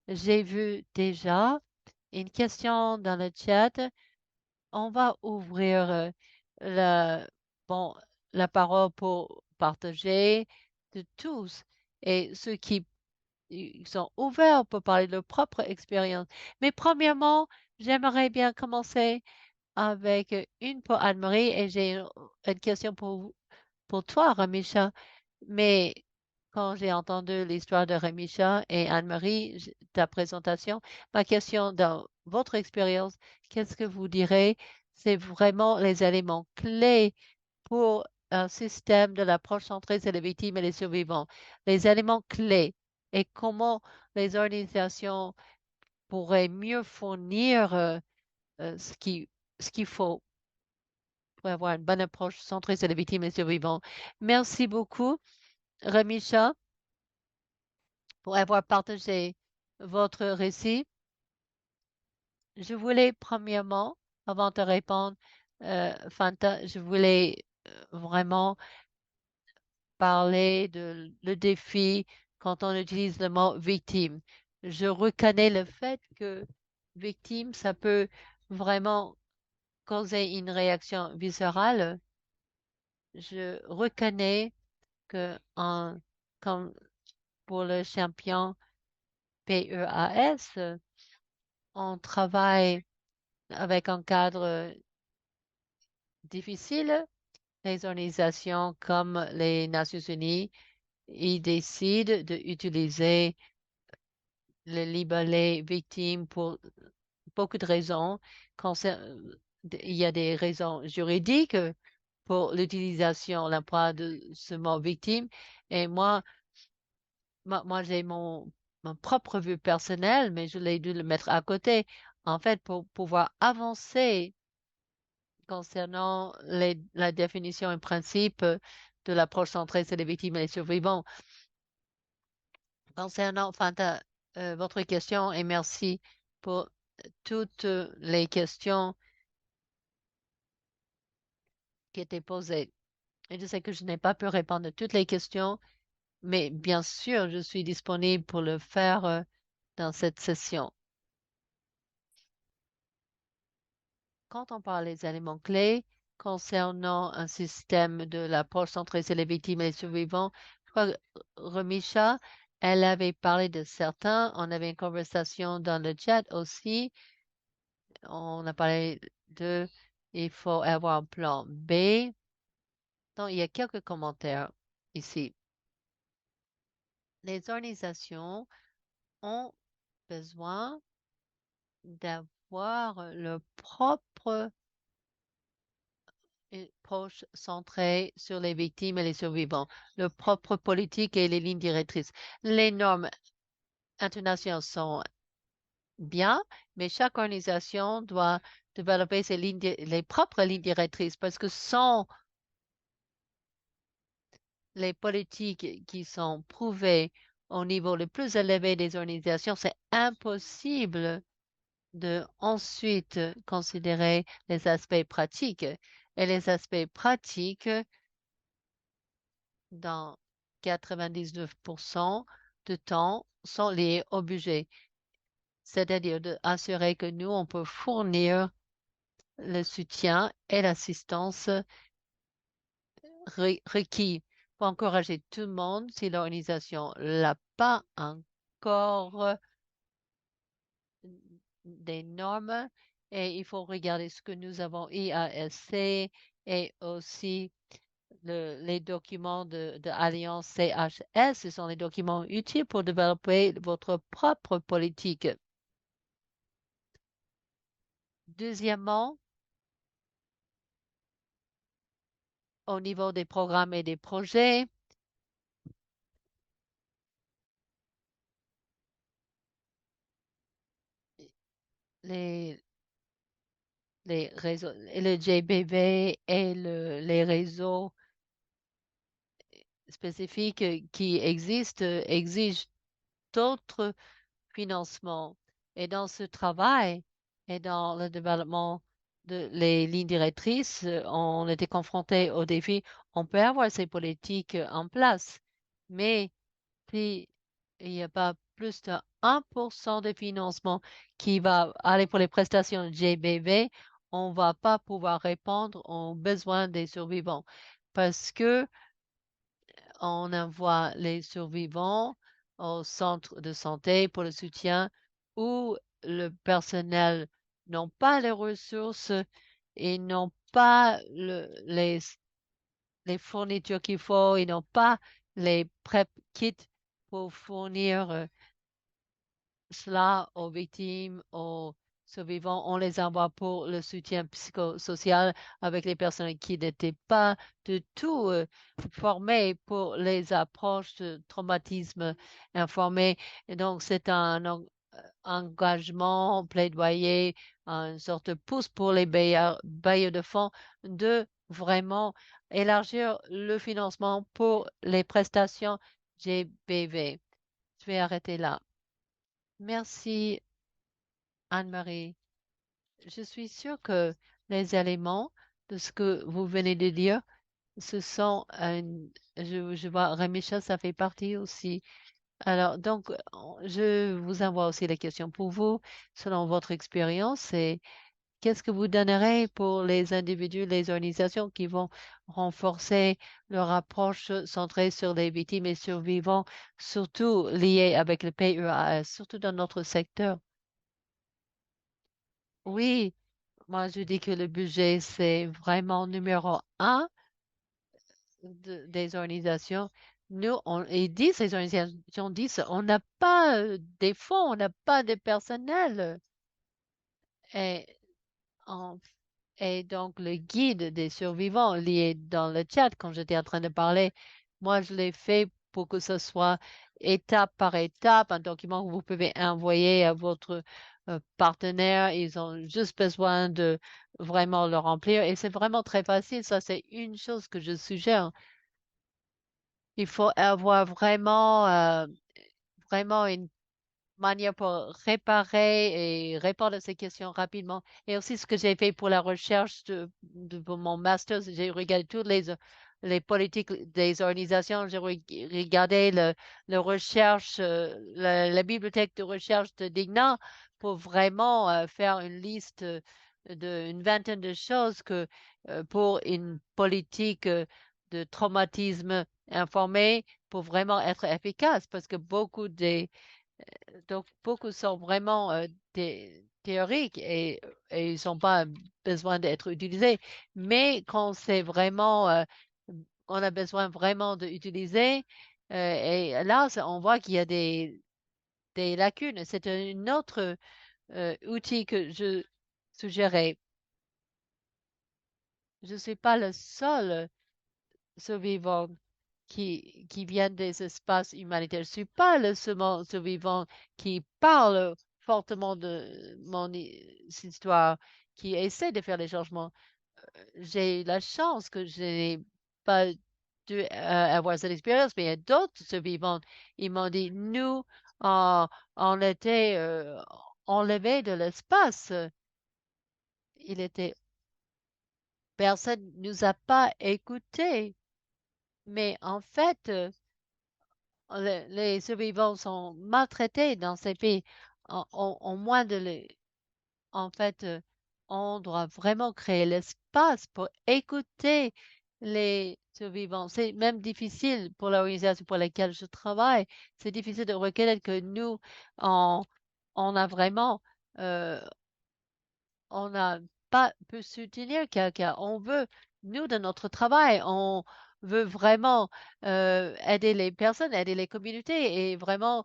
J'ai vu déjà une question dans le chat. On va ouvrir la, bon, la parole pour partager de tous et ceux qui ils sont ouverts pour parler de leur propre expérience. Mais premièrement, j'aimerais bien commencer avec une pour Anne-Marie et j'ai une question pour toi, Ramisha. Mais quand j'ai entendu l'histoire de Rémicha et Anne-Marie, ta présentation, ma question dans votre expérience, qu'est-ce que vous direz? C'est vraiment les éléments clés pour un système de l'approche centrée sur les victimes et les survivants. Les éléments clés et comment les organisations pourraient mieux fournir euh, ce qui, ce qu'il faut pour avoir une bonne approche centrée sur les victimes et les survivants. Merci beaucoup, Rémicha, pour avoir partagé votre récit. Je voulais premièrement, avant de répondre, Fanta, je voulais vraiment parler de le défi quand on utilise le mot victime. Je reconnais le fait que victime, ça peut vraiment causer une réaction viscérale. Je reconnais que comme pour le champion PEAS, on travaille avec un cadre difficile. Les organisations comme les Nations Unies, ils décident d'utiliser le libellé victime pour beaucoup de raisons. Il y a des raisons juridiques pour l'utilisation, l'emploi de ce mot victime. Et moi j'ai mon propre vue personnelle, mais je l'ai dû le mettre à côté, en fait, pour pouvoir avancer concernant la définition et principe de l'approche centrée sur les victimes et les survivants. Concernant Fanta, votre question et merci pour toutes les questions qui étaient posées. Et je sais que je n'ai pas pu répondre à toutes les questions, mais bien sûr, je suis disponible pour le faire dans cette session. Quand on parle des éléments clés concernant un système de l'approche centrée sur les victimes et les survivants, je crois que Remisha, elle avait parlé de certains. On avait une conversation dans le chat aussi. On a parlé de il faut avoir un plan B. Donc, il y a quelques commentaires ici. Les organisations ont besoin d'avoir leur propre approche centrée sur les victimes et les survivants, leur propre politique et les lignes directrices. Les normes internationales sont bien, mais chaque organisation doit développer ses les propres lignes directrices parce que sans les politiques qui sont prouvées au niveau le plus élevé des organisations, c'est impossible de ensuite considérer les aspects pratiques. Et les aspects pratiques, dans 99% de temps, sont liés au budget. C'est-à-dire d'assurer que nous, on peut fournir le soutien et l'assistance requis pour encourager tout le monde si l'organisation l'a pas encore des normes et il faut regarder ce que nous avons IASC et aussi les documents de Alliance CHS. Ce sont les documents utiles pour développer votre propre politique. Deuxièmement, au niveau des programmes et des projets, les, les réseaux, le JBV et les réseaux spécifiques qui existent exigent d'autres financements. Et dans ce travail et dans le développement de les lignes directrices, on était confronté au défi. On peut avoir ces politiques en place, mais si il n'y a pas plus de 1% de financement qui va aller pour les prestations GBV, on ne va pas pouvoir répondre aux besoins des survivants parce que on envoie les survivants au centre de santé pour le soutien où le personnel n'ont pas les ressources et n'ont pas les fournitures qu'il faut, ils n'ont pas les prep kits pour fournir cela aux victimes, aux survivants. On les envoie pour le soutien psychosocial avec les personnes qui n'étaient pas du tout formées pour les approches de traumatisme informé. Et donc, c'est un engagement, plaidoyer, une sorte de pouce pour les bailleurs de fonds de vraiment élargir le financement pour les prestations GBV. Je vais arrêter là. Merci, Anne-Marie. Je suis sûre que les éléments de ce que vous venez de dire, ce sont, je vois, Rémicha, ça fait partie aussi. Alors, donc, je vous envoie aussi les questions pour vous, selon votre expérience, et qu'est-ce que vous donnerez pour les individus, les organisations qui vont renforcer leur approche centrée sur les victimes et survivants, surtout liées avec le PEAS, surtout dans notre secteur? Oui, moi je dis que le budget, c'est vraiment numéro un des organisations. Nous, ils disent, les organisations disent, on n'a pas des fonds, on n'a pas de personnel. Et, en- et donc, le guide des survivants lié dans le chat, quand j'étais en train de parler, moi, je l'ai fait pour que ce soit étape par étape, un document que vous pouvez envoyer à votre partenaire. Ils ont juste besoin de vraiment le remplir. Et c'est vraiment très facile. Ça, c'est une chose que je suggère. Il faut avoir vraiment, vraiment manière pour réparer et répondre à ces questions rapidement. Et aussi ce que j'ai fait pour la recherche pour mon master, j'ai regardé toutes les politiques des organisations, j'ai regardé le recherche, la bibliothèque de recherche de Dignan pour vraiment faire une liste d'une vingtaine de choses pour une politique de traumatisme informé pour vraiment être efficace parce que beaucoup sont vraiment théoriques et ils n'ont pas besoin d'être utilisés. Mais quand c'est vraiment, on a besoin vraiment d'utiliser, et là, on voit qu'il y a des lacunes. C'est un autre outil que je suggérais. Je ne suis pas le seul survivant qui viennent des espaces humanitaires. Je ne suis pas le seul survivant qui parle fortement de mon histoire, qui essaie de faire des changements. J'ai eu la chance que je n'ai pas dû avoir cette expérience, mais il y a d'autres survivants. Ils m'ont dit, nous, on était enlevés de l'espace. Il était, personne nous a pas écoutés. Mais en fait, les survivants sont maltraités dans ces pays. En moins de en fait, on doit vraiment créer l'espace pour écouter les survivants. C'est même difficile pour l'organisation pour laquelle je travaille. C'est difficile de reconnaître que nous, on, on a vraiment, euh, on n'a pas pu soutenir quelqu'un. On veut, nous, de notre travail, on veut vraiment aider les personnes, aider les communautés et vraiment,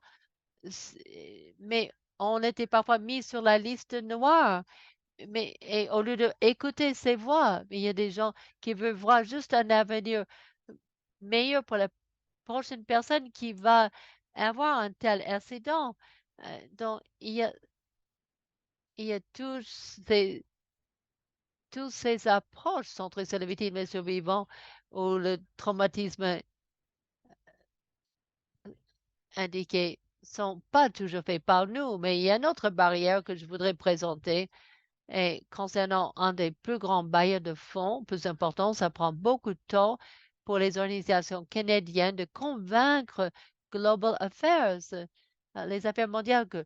mais on était parfois mis sur la liste noire. Mais et au lieu d'écouter ces voix, il y a des gens qui veulent voir juste un avenir meilleur pour la prochaine personne qui va avoir un tel incident. Donc, il y a tous ces approches centrées sur les victimes et survivants où le traumatisme indiqué sont pas toujours faits par nous, mais il y a une autre barrière que je voudrais présenter. Et concernant un des plus grands bailleurs de fonds, plus important, ça prend beaucoup de temps pour les organisations canadiennes de convaincre Global Affairs, les affaires mondiales, que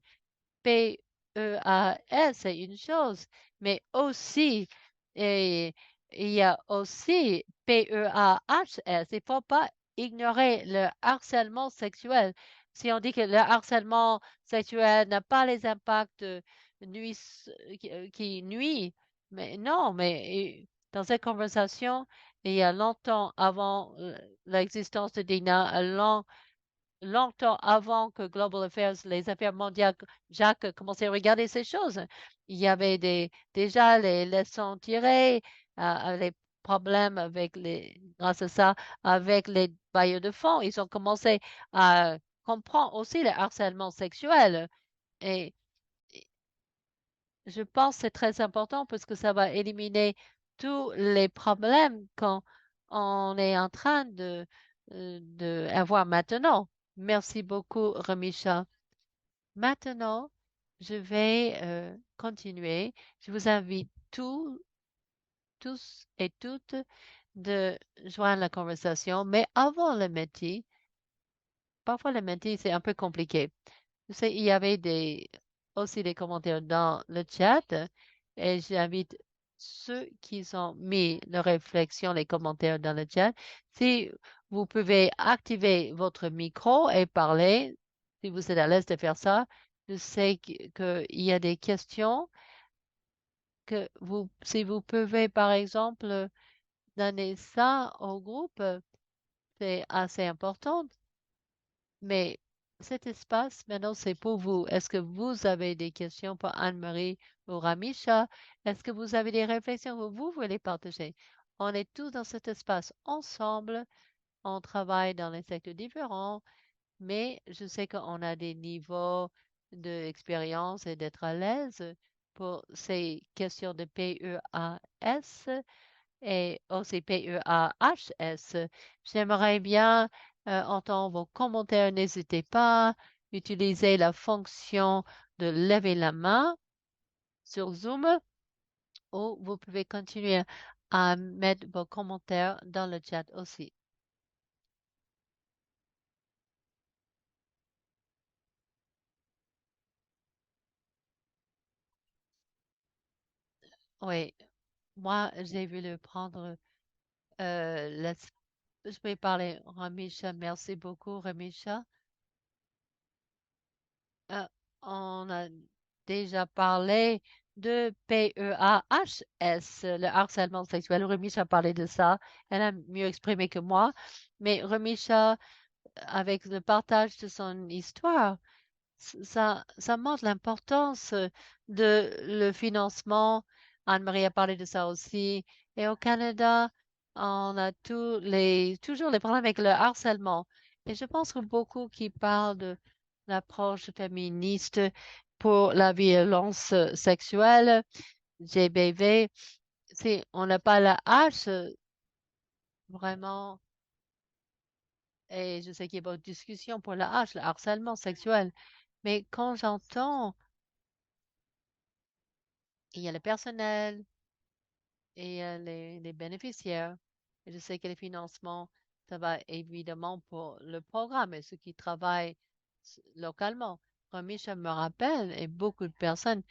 PEAS, c'est une chose, mais aussi, et, il y a aussi PEAHS. Il ne faut pas ignorer le harcèlement sexuel. Si on dit que le harcèlement sexuel n'a pas les impacts qui nuisent, mais non, mais dans cette conversation, il y a longtemps avant l'existence de Dina, longtemps avant que Global Affairs, les affaires mondiales, Jacques commençait à regarder ces choses. Il y avait déjà les leçons tirées, les problèmes grâce à ça, avec les bailleurs de fonds. Ils ont commencé à comprendre aussi le harcèlement sexuel. Et je pense que c'est très important parce que ça va éliminer tous les problèmes qu'on on est en train de avoir maintenant. Merci beaucoup, Remisha. Maintenant, je vais continuer. Je vous invite tous et toutes de joindre la conversation, mais avant le métier, parfois le métier, c'est un peu compliqué. Je sais, il y avait aussi des commentaires dans le chat et j'invite ceux qui ont mis leurs réflexions, les commentaires dans le chat. Si vous pouvez activer votre micro et parler, si vous êtes à l'aise de faire ça, je sais qu'il y a des questions si vous pouvez, par exemple, donner ça au groupe, c'est assez important. Mais cet espace, maintenant, c'est pour vous. Est-ce que vous avez des questions pour Anne-Marie ou Ramisha? Est-ce que vous avez des réflexions que vous voulez partager? On est tous dans cet espace ensemble. On travaille dans les secteurs différents, mais je sais qu'on a des niveaux d'expérience et d'être à l'aise pour ces questions de PEAS et aussi PEAHS. J'aimerais bien entendre vos commentaires. N'hésitez pas. utilisez la fonction de lever la main sur Zoom ou vous pouvez continuer à mettre vos commentaires dans le chat aussi. Oui, moi, j'ai voulu prendre la... Je vais parler, Ramisha. Merci beaucoup, Ramisha. Euh, on a déjà parlé de PEAHS, le harcèlement sexuel. Ramisha a parlé de ça. Elle a mieux exprimé que moi. Mais Ramisha, avec le partage de son histoire, ça montre l'importance de le financement. Anne-Marie a parlé de ça aussi. Et au Canada, on a toujours les problèmes avec le harcèlement. Et je pense que beaucoup qui parlent de l'approche féministe pour la violence sexuelle, GBV, on n'a pas la hache vraiment. Et je sais qu'il y a beaucoup de discussions pour la hache, le harcèlement sexuel. Mais quand j'entends, il y a le personnel, et les bénéficiaires. Et je sais que les financements, ça va évidemment pour le programme et ceux qui travaillent localement. Comme Michel me rappelle, et beaucoup de personnes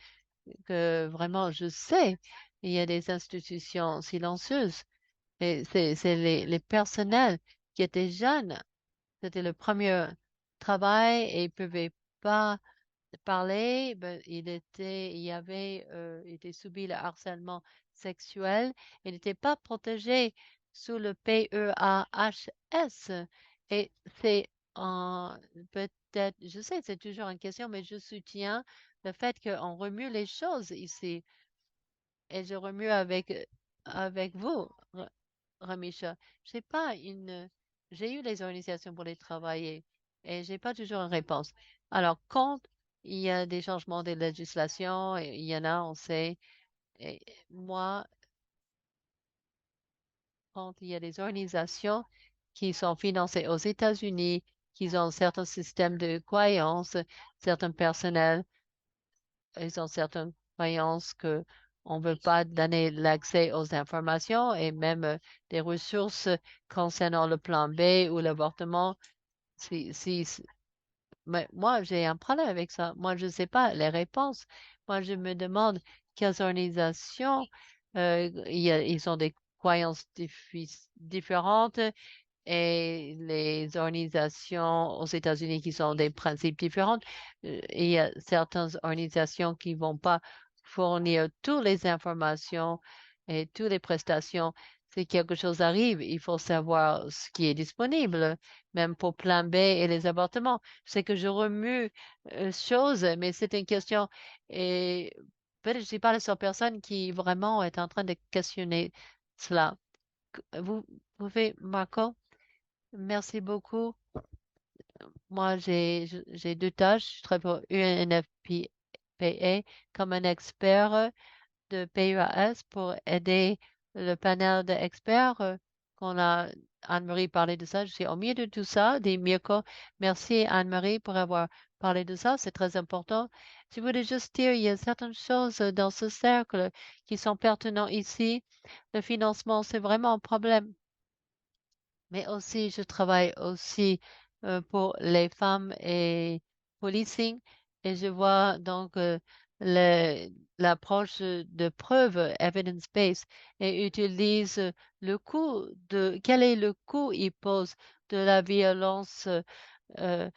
que vraiment je sais, il y a des institutions silencieuses. Et c'est les personnels qui étaient jeunes. C'était le premier travail et ils ne pouvaient pas parler, ben, il était subi le harcèlement sexuel. Il n'était pas protégé sous le PEAHS. Et c'est en, peut-être, je sais, c'est toujours une question, mais je soutiens le fait qu'on remue les choses ici. Et je remue avec vous, Ramisha. J'ai pas une, j'ai eu les organisations pour les travailler et j'ai pas toujours une réponse. Alors, quand il y a des changements de législation, et il y en a, on sait, et moi, quand il y a des organisations qui sont financées aux États-Unis, qui ont certains systèmes de croyances, certains personnels, ils ont certaines croyances que on ne veut pas donner l'accès aux informations et même des ressources concernant le plan B ou l'avortement. Mais moi, j'ai un problème avec ça. Moi, je ne sais pas les réponses. Moi, je me demande quelles organisations, ils ont des croyances différentes et les organisations aux États-Unis qui ont des principes différents. Il y a certaines organisations qui vont pas fournir toutes les informations et toutes les prestations. Si quelque chose arrive, il faut savoir ce qui est disponible, même pour plan B et les avortements. Je sais que je remue choses, mais c'est une question et peut-être que je suis pas la seule personne qui vraiment est en train de questionner cela. Vous pouvez, Marco? Merci beaucoup. Moi, j'ai deux tâches. Je travaille pour UNFPA comme un expert de PUAS pour aider le panel d'experts qu'on a. Anne-Marie parlé de ça. Je suis au milieu de tout ça, des Mirko. Merci Anne-Marie pour avoir parlé de ça. C'est très important. Je voulais juste dire, il y a certaines choses dans ce cercle qui sont pertinentes ici. Le financement, c'est vraiment un problème. Mais aussi, je travaille aussi pour les femmes et policing et je vois donc l'approche de preuve evidence-based et utilise le coût quel est le coût il pose de la violence euh,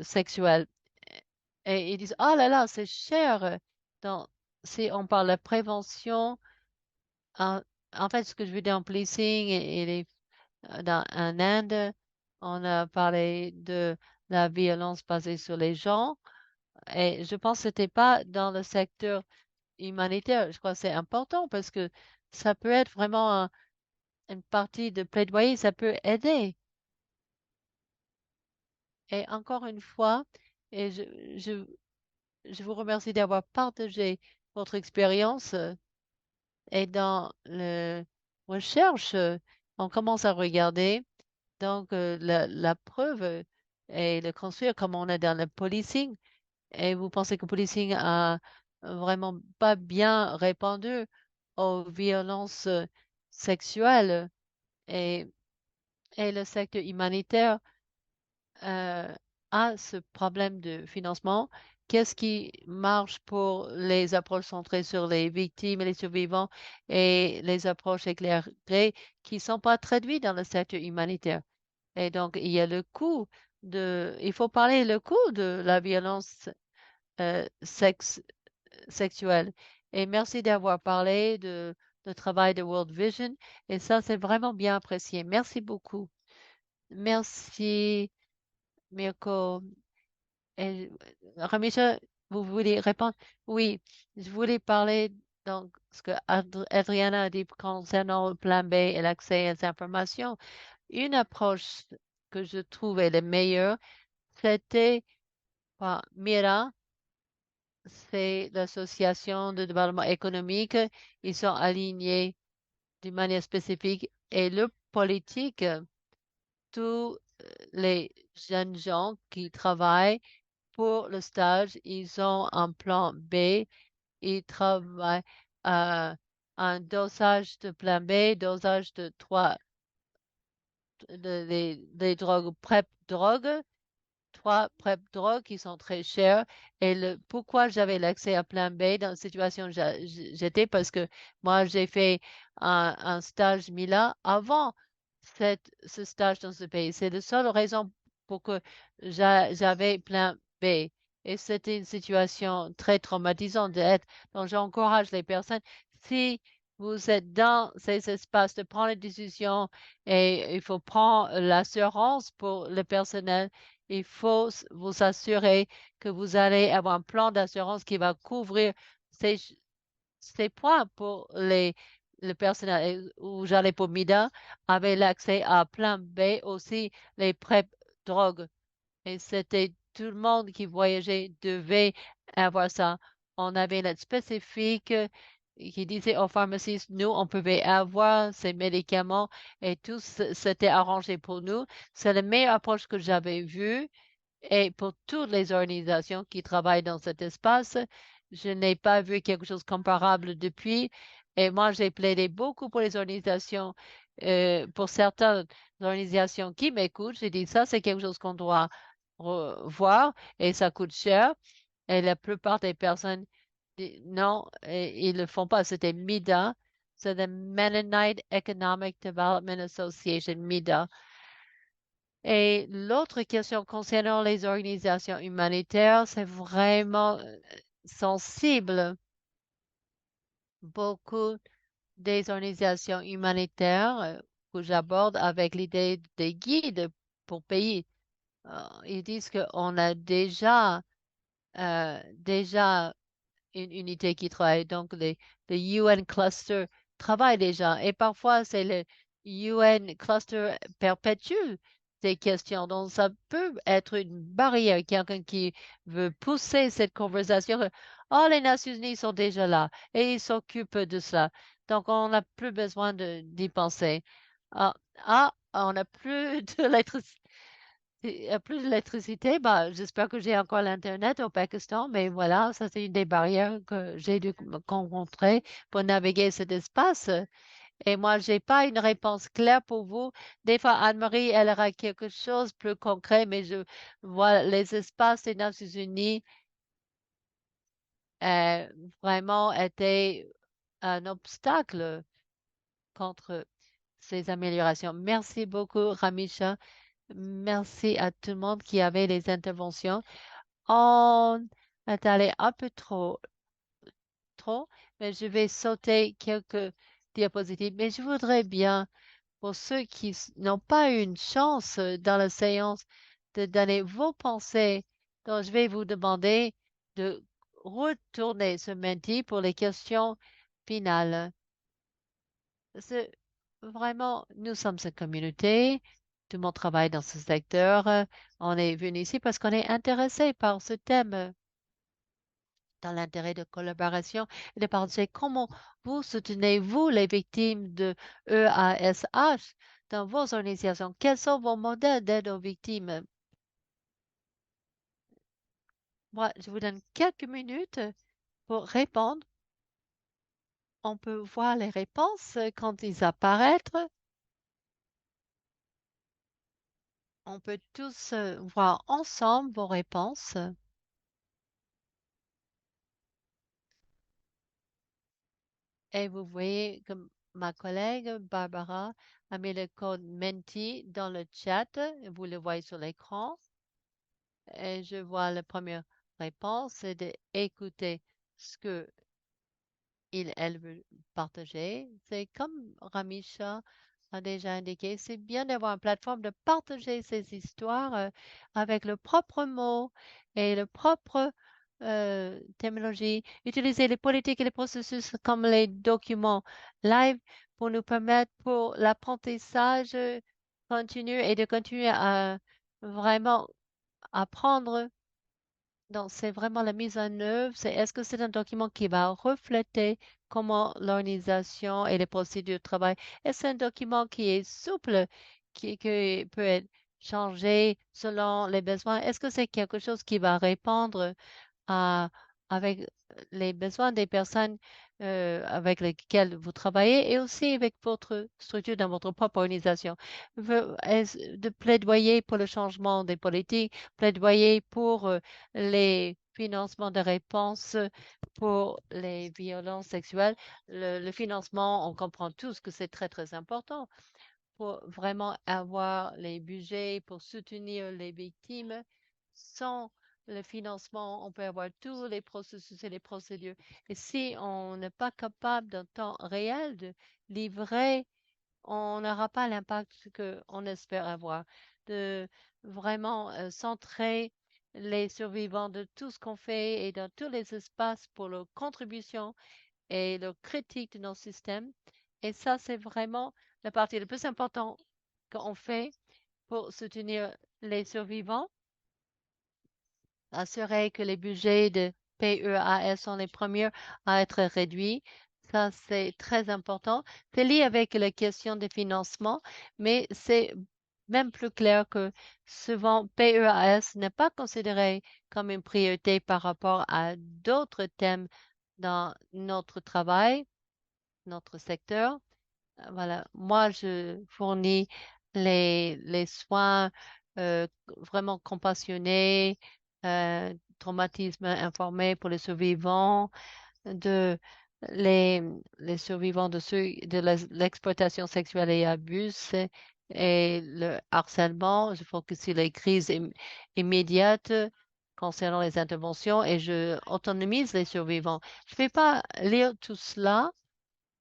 sexuelle. Et ils disent, oh là là, c'est cher. Donc, si on parle de prévention, en, en fait, ce que je veux dire en policing et les en Inde, on a parlé de la violence basée sur les gens et je pense que c'était pas dans le secteur humanitaire. Je crois que c'est important parce que ça peut être vraiment une partie de plaidoyer, ça peut aider. Et encore une fois, et je vous remercie d'avoir partagé votre expérience et dans la recherche, on commence à regarder donc la preuve. et le construire comme on est dans le policing. Et vous pensez que le policing a vraiment pas bien répondu aux violences sexuelles et, et le secteur humanitaire euh, a ce problème de financement. Qu'est-ce qui marche pour les approches centrées sur les victimes et les survivants et les approches éclairées qui ne sont pas traduites dans le secteur humanitaire? Et donc, il y a le coût il faut parler le coût de la violence sexuelle. Et merci d'avoir parlé de travail de World Vision. Et ça, c'est vraiment bien apprécié. Merci beaucoup. Merci, Mirko. Et, Ramisha, vous voulez répondre? Oui, je voulais parler donc ce que Adriana a dit concernant le plan B et l'accès aux informations. Une approche que je trouvais la meilleure, c'était par Mira, c'est l'association de développement économique. Ils sont alignés d'une manière spécifique et le politique, tous les jeunes gens qui travaillent pour le stage, ils ont un plan B. Ils travaillent à un dosage de plan B, dosage de des drogues, PrEP drogue, trois PrEP drogues qui sont très chères. Et pourquoi j'avais l'accès à plan B dans la situation où j'étais, parce que moi, j'ai fait un stage Mila avant ce stage dans ce pays. C'est la seule raison pour que j'avais plan B. Et c'était une situation très traumatisante d'être. Donc, j'encourage les personnes, si vous êtes dans ces espaces, de prendre des décisions et il faut prendre l'assurance pour le personnel. Il faut vous assurer que vous allez avoir un plan d'assurance qui va couvrir ces, ces points pour le personnel. Et où j'allais pour MIDA, avait l'accès à plan B aussi, les PrEP drogues. Et c'était tout le monde qui voyageait devait avoir ça. On avait une lettre spécifique qui disait aux pharmacistes, nous, on pouvait avoir ces médicaments et tout s'était arrangé pour nous. C'est la meilleure approche que j'avais vue. Et pour toutes les organisations qui travaillent dans cet espace, je n'ai pas vu quelque chose de comparable depuis. Et moi, j'ai plaidé beaucoup pour les organisations, pour certaines organisations qui m'écoutent. J'ai dit, ça, c'est quelque chose qu'on doit voir et ça coûte cher. Et la plupart des personnes disent, non, ils ne le font pas. C'était MIDA, c'est the Mennonite Economic Development Association, MIDA. Et l'autre question concernant les organisations humanitaires, c'est vraiment sensible. Beaucoup des organisations humanitaires que j'aborde avec l'idée des guides pour pays, ils disent qu'on a déjà une unité qui travaille. Donc, le UN Cluster travaille déjà. Et parfois, c'est le UN Cluster perpétue ces questions. Donc, ça peut être une barrière. Quelqu'un qui veut pousser cette conversation. Oh, les Nations Unies sont déjà là et ils s'occupent de cela. Donc, on n'a plus besoin d'y penser. Ah, on n'a plus d'électricité. Il n'y a plus d'électricité, bah, j'espère que j'ai encore l'Internet au Pakistan, mais voilà, ça c'est une des barrières que j'ai dû me rencontrer pour naviguer cet espace. Et moi, j'ai pas une réponse claire pour vous. Des fois, Anne-Marie, elle aura quelque chose de plus concret, mais je vois les espaces des Nations Unies euh, vraiment étaient un obstacle contre ces améliorations. Merci beaucoup, Ramisha. Merci à tout le monde qui avait les interventions. On est allé un peu trop, mais je vais sauter quelques diapositives. Mais je voudrais bien, pour ceux qui n'ont pas eu une chance dans la séance, de donner vos pensées. Donc, je vais vous demander de retourner ce menti pour les questions finales. C'est vraiment, nous sommes une communauté. Tout le monde travaille dans ce secteur. On est venu ici parce qu'on est intéressé par ce thème, dans l'intérêt de collaboration et de partager comment vous soutenez-vous les victimes de EASH dans vos organisations. Quels sont vos modèles d'aide aux victimes? Moi, je vous donne quelques minutes pour répondre. On peut voir les réponses quand ils apparaissent. On peut tous voir ensemble vos réponses. Et vous voyez que ma collègue Barbara a mis le code Menti dans le chat. Vous le voyez sur l'écran. Et je vois la première réponse, c'est d'écouter ce que elle veut partager. C'est comme Ramisha a déjà indiqué, c'est bien d'avoir une plateforme de partager ses histoires avec le propre mot et le propre terminologie. Utiliser les politiques et les processus comme les documents live pour nous permettre pour l'apprentissage continu et de continuer à vraiment apprendre. Donc, c'est vraiment la mise en œuvre. C'est est-ce que c'est un document qui va refléter comment l'organisation et les procédures travaillent? Est-ce un document qui est souple, qui peut être changé selon les besoins? Est-ce que c'est quelque chose qui va répondre à- avec les besoins des personnes avec lesquelles vous travaillez et aussi avec votre structure dans votre propre organisation. De plaidoyer pour le changement des politiques, plaidoyer pour les financements de réponse pour les violences sexuelles. Le financement, on comprend tous que c'est très, très important pour vraiment avoir les budgets pour soutenir les victimes. Sans le financement, on peut avoir tous les processus et les procédures. Et si on n'est pas capable d'un temps réel de livrer, on n'aura pas l'impact qu'on espère avoir. De vraiment centrer les survivants de tout ce qu'on fait et dans tous les espaces pour leur contribution et leur critique de nos systèmes. Et ça, c'est vraiment la partie la plus importante qu'on fait pour soutenir les survivants, assurer que les budgets de PEAS sont les premiers à être réduits. Ça, c'est très important. C'est lié avec la question des financements, mais c'est même plus clair que souvent PEAS n'est pas considéré comme une priorité par rapport à d'autres thèmes dans notre travail, notre secteur. Voilà, moi, je fournis les soins vraiment compassionnés, traumatisme informé pour les survivants, de les, les survivants de ceux de l'exploitation sexuelle et abus et le harcèlement. Je focus sur les crises immédiates concernant les interventions et je autonomise les survivants. Je ne vais pas lire tout cela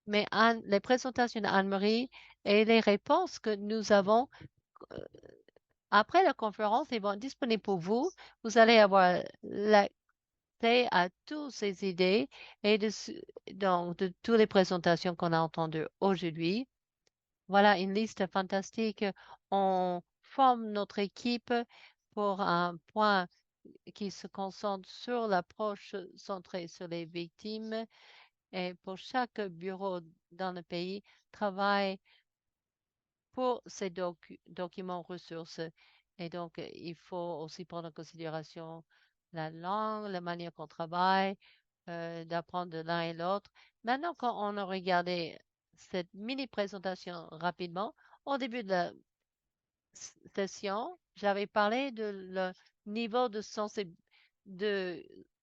mais les présentations d'Anne-Marie et les réponses que nous avons euh, après la conférence, ils vont être disponibles pour vous. Vous allez avoir l'accès à toutes ces idées et donc, de toutes les présentations qu'on a entendues aujourd'hui. Voilà une liste fantastique. On forme notre équipe pour un point qui se concentre sur l'approche centrée sur les victimes et pour chaque bureau dans le pays travaille pour ces documents ressources. Et donc, il faut aussi prendre en considération la langue, la manière qu'on travaille, d'apprendre de l'un et l'autre. Maintenant, quand on a regardé cette mini présentation rapidement, au début de la session, j'avais parlé de le niveau de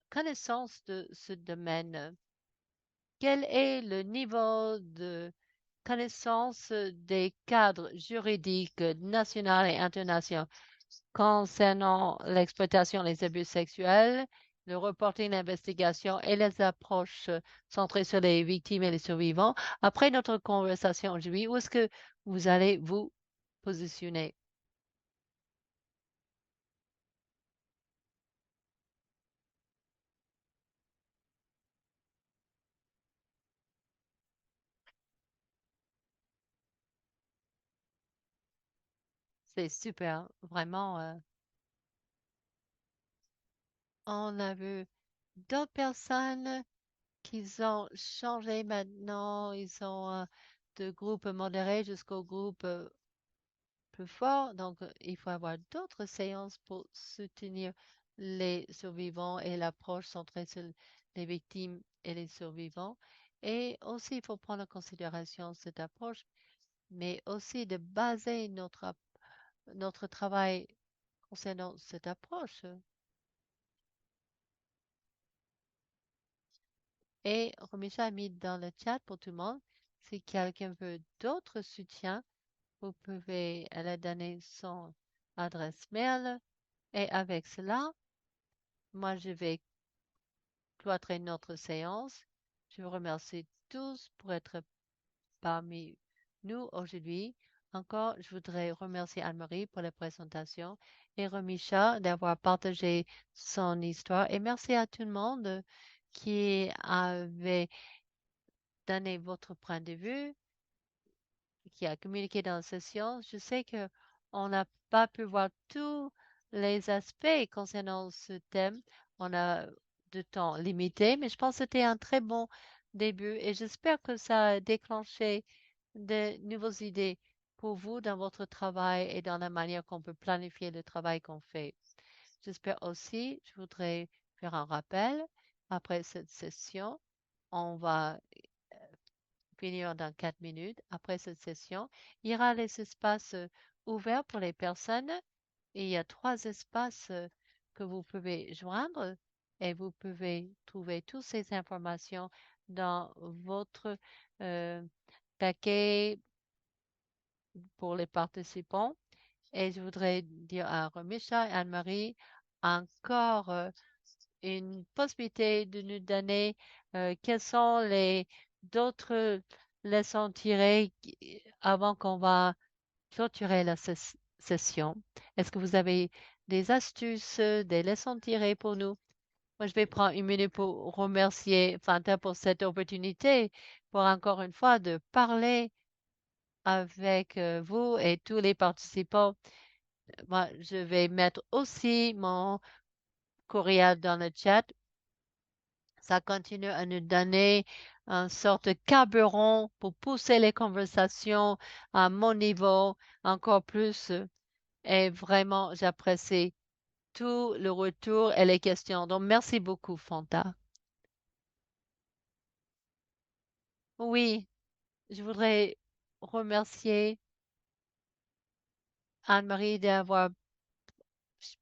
connaissance de ce domaine. Quel est le niveau de connaissance des cadres juridiques nationaux et internationaux concernant l'exploitation et les abus sexuels, le reporting, l'investigation et les approches centrées sur les victimes et les survivants? Après notre conversation aujourd'hui, où est-ce que vous allez vous positionner? C'est super, vraiment. On a vu d'autres personnes qui ont changé maintenant. Ils ont de groupes modérés jusqu'au groupe plus fort. Donc, il faut avoir d'autres séances pour soutenir les survivants et l'approche centrée sur les victimes et les survivants. Et aussi, il faut prendre en considération cette approche, mais aussi de baser notre travail concernant cette approche. Et Romisha a mis dans le chat pour tout le monde, si quelqu'un veut d'autres soutiens, vous pouvez aller donner son adresse mail. Et avec cela, moi, je vais cloîtrer notre séance. Je vous remercie tous pour être parmi nous aujourd'hui. Encore, je voudrais remercier Anne-Marie pour la présentation et Remisha d'avoir partagé son histoire. Et merci à tout le monde qui avait donné votre point de vue, qui a communiqué dans la session. Je sais que on n'a pas pu voir tous les aspects concernant ce thème. On a de temps limité, mais je pense que c'était un très bon début et j'espère que ça a déclenché de nouvelles idées pour vous dans votre travail et dans la manière qu'on peut planifier le travail qu'on fait. J'espère aussi, je voudrais faire un rappel après cette session. On va finir dans 4 minutes. Après cette session, il y aura les espaces ouverts pour les personnes et il y a 3 espaces que vous pouvez joindre et vous pouvez trouver toutes ces informations dans votre euh, paquet pour les participants. Et je voudrais dire à Romisha et Anne-Marie encore une possibilité de nous donner quelles sont les d'autres leçons tirées avant qu'on va clôturer la session. Est-ce que vous avez des astuces, des leçons tirées pour nous? Moi, je vais prendre 1 minute pour remercier Fanta pour cette opportunité, pour encore une fois de parler avec vous et tous les participants. Moi, je vais mettre aussi mon courriel dans le chat. Ça continue à nous donner une sorte de carburant pour pousser les conversations à mon niveau encore plus. Et vraiment, j'apprécie tout le retour et les questions. Donc, merci beaucoup, Fanta. Oui, je voudrais remercier Anne-Marie d'avoir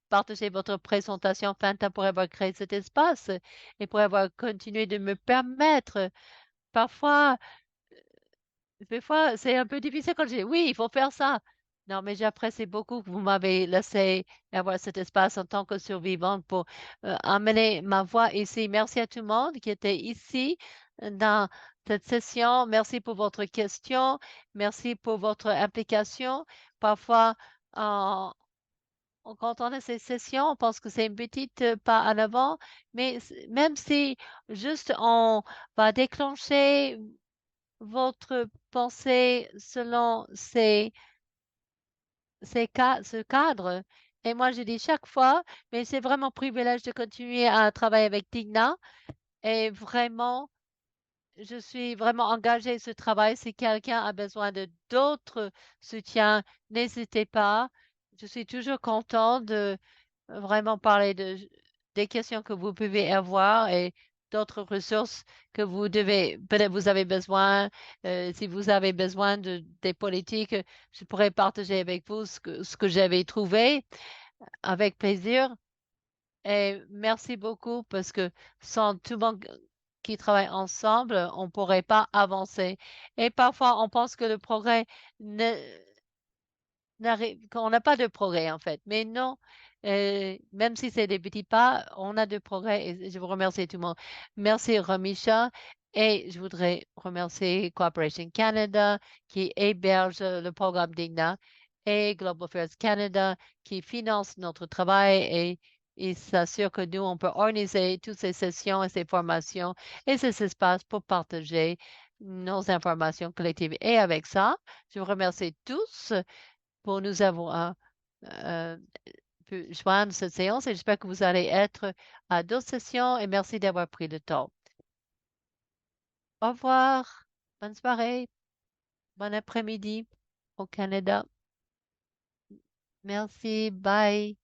partagé votre présentation, Fanta, pour avoir créé cet espace et pour avoir continué de me permettre parfois. Des fois, c'est un peu difficile quand je dis oui, il faut faire ça. Non, mais j'apprécie beaucoup que vous m'avez laissé avoir cet espace en tant que survivante pour amener ma voix ici. Merci à tout le monde qui était ici dans cette session. Merci pour votre question. Merci pour votre implication. Parfois, en- quand on a ces sessions, on pense que c'est une petite pas en avant, mais même si juste on va déclencher votre pensée selon ce cadre. Et moi, je dis chaque fois, mais c'est vraiment un privilège de continuer à travailler avec Tigna. Et vraiment, je suis vraiment engagée sur ce travail. Si quelqu'un a besoin de d'autres soutiens, n'hésitez pas. Je suis toujours contente de vraiment parler des questions que vous pouvez avoir et d'autres ressources que vous devez, peut-être vous avez besoin. Si vous avez besoin des politiques, je pourrais partager avec vous ce que j'avais trouvé avec plaisir. Et merci beaucoup parce que sans tout le monde qui travaille ensemble, on ne pourrait pas avancer. Et parfois, on pense que le progrès ne, qu'on n'a pas de progrès en fait. Mais non, même si c'est des petits pas, on a de progrès et je vous remercie tout le monde. Merci Romisha et je voudrais remercier Cooperation Canada qui héberge le programme Digna et Global Affairs Canada qui finance notre travail et il s'assure que nous, on peut organiser toutes ces sessions et ces formations et ces espaces pour partager nos informations collectives. Et avec ça, je vous remercie tous pour nous avoir euh, pu joindre cette séance et j'espère que vous allez être à d'autres sessions et merci d'avoir pris le temps. Au revoir, bonne soirée, bon après-midi au Canada. Merci, bye.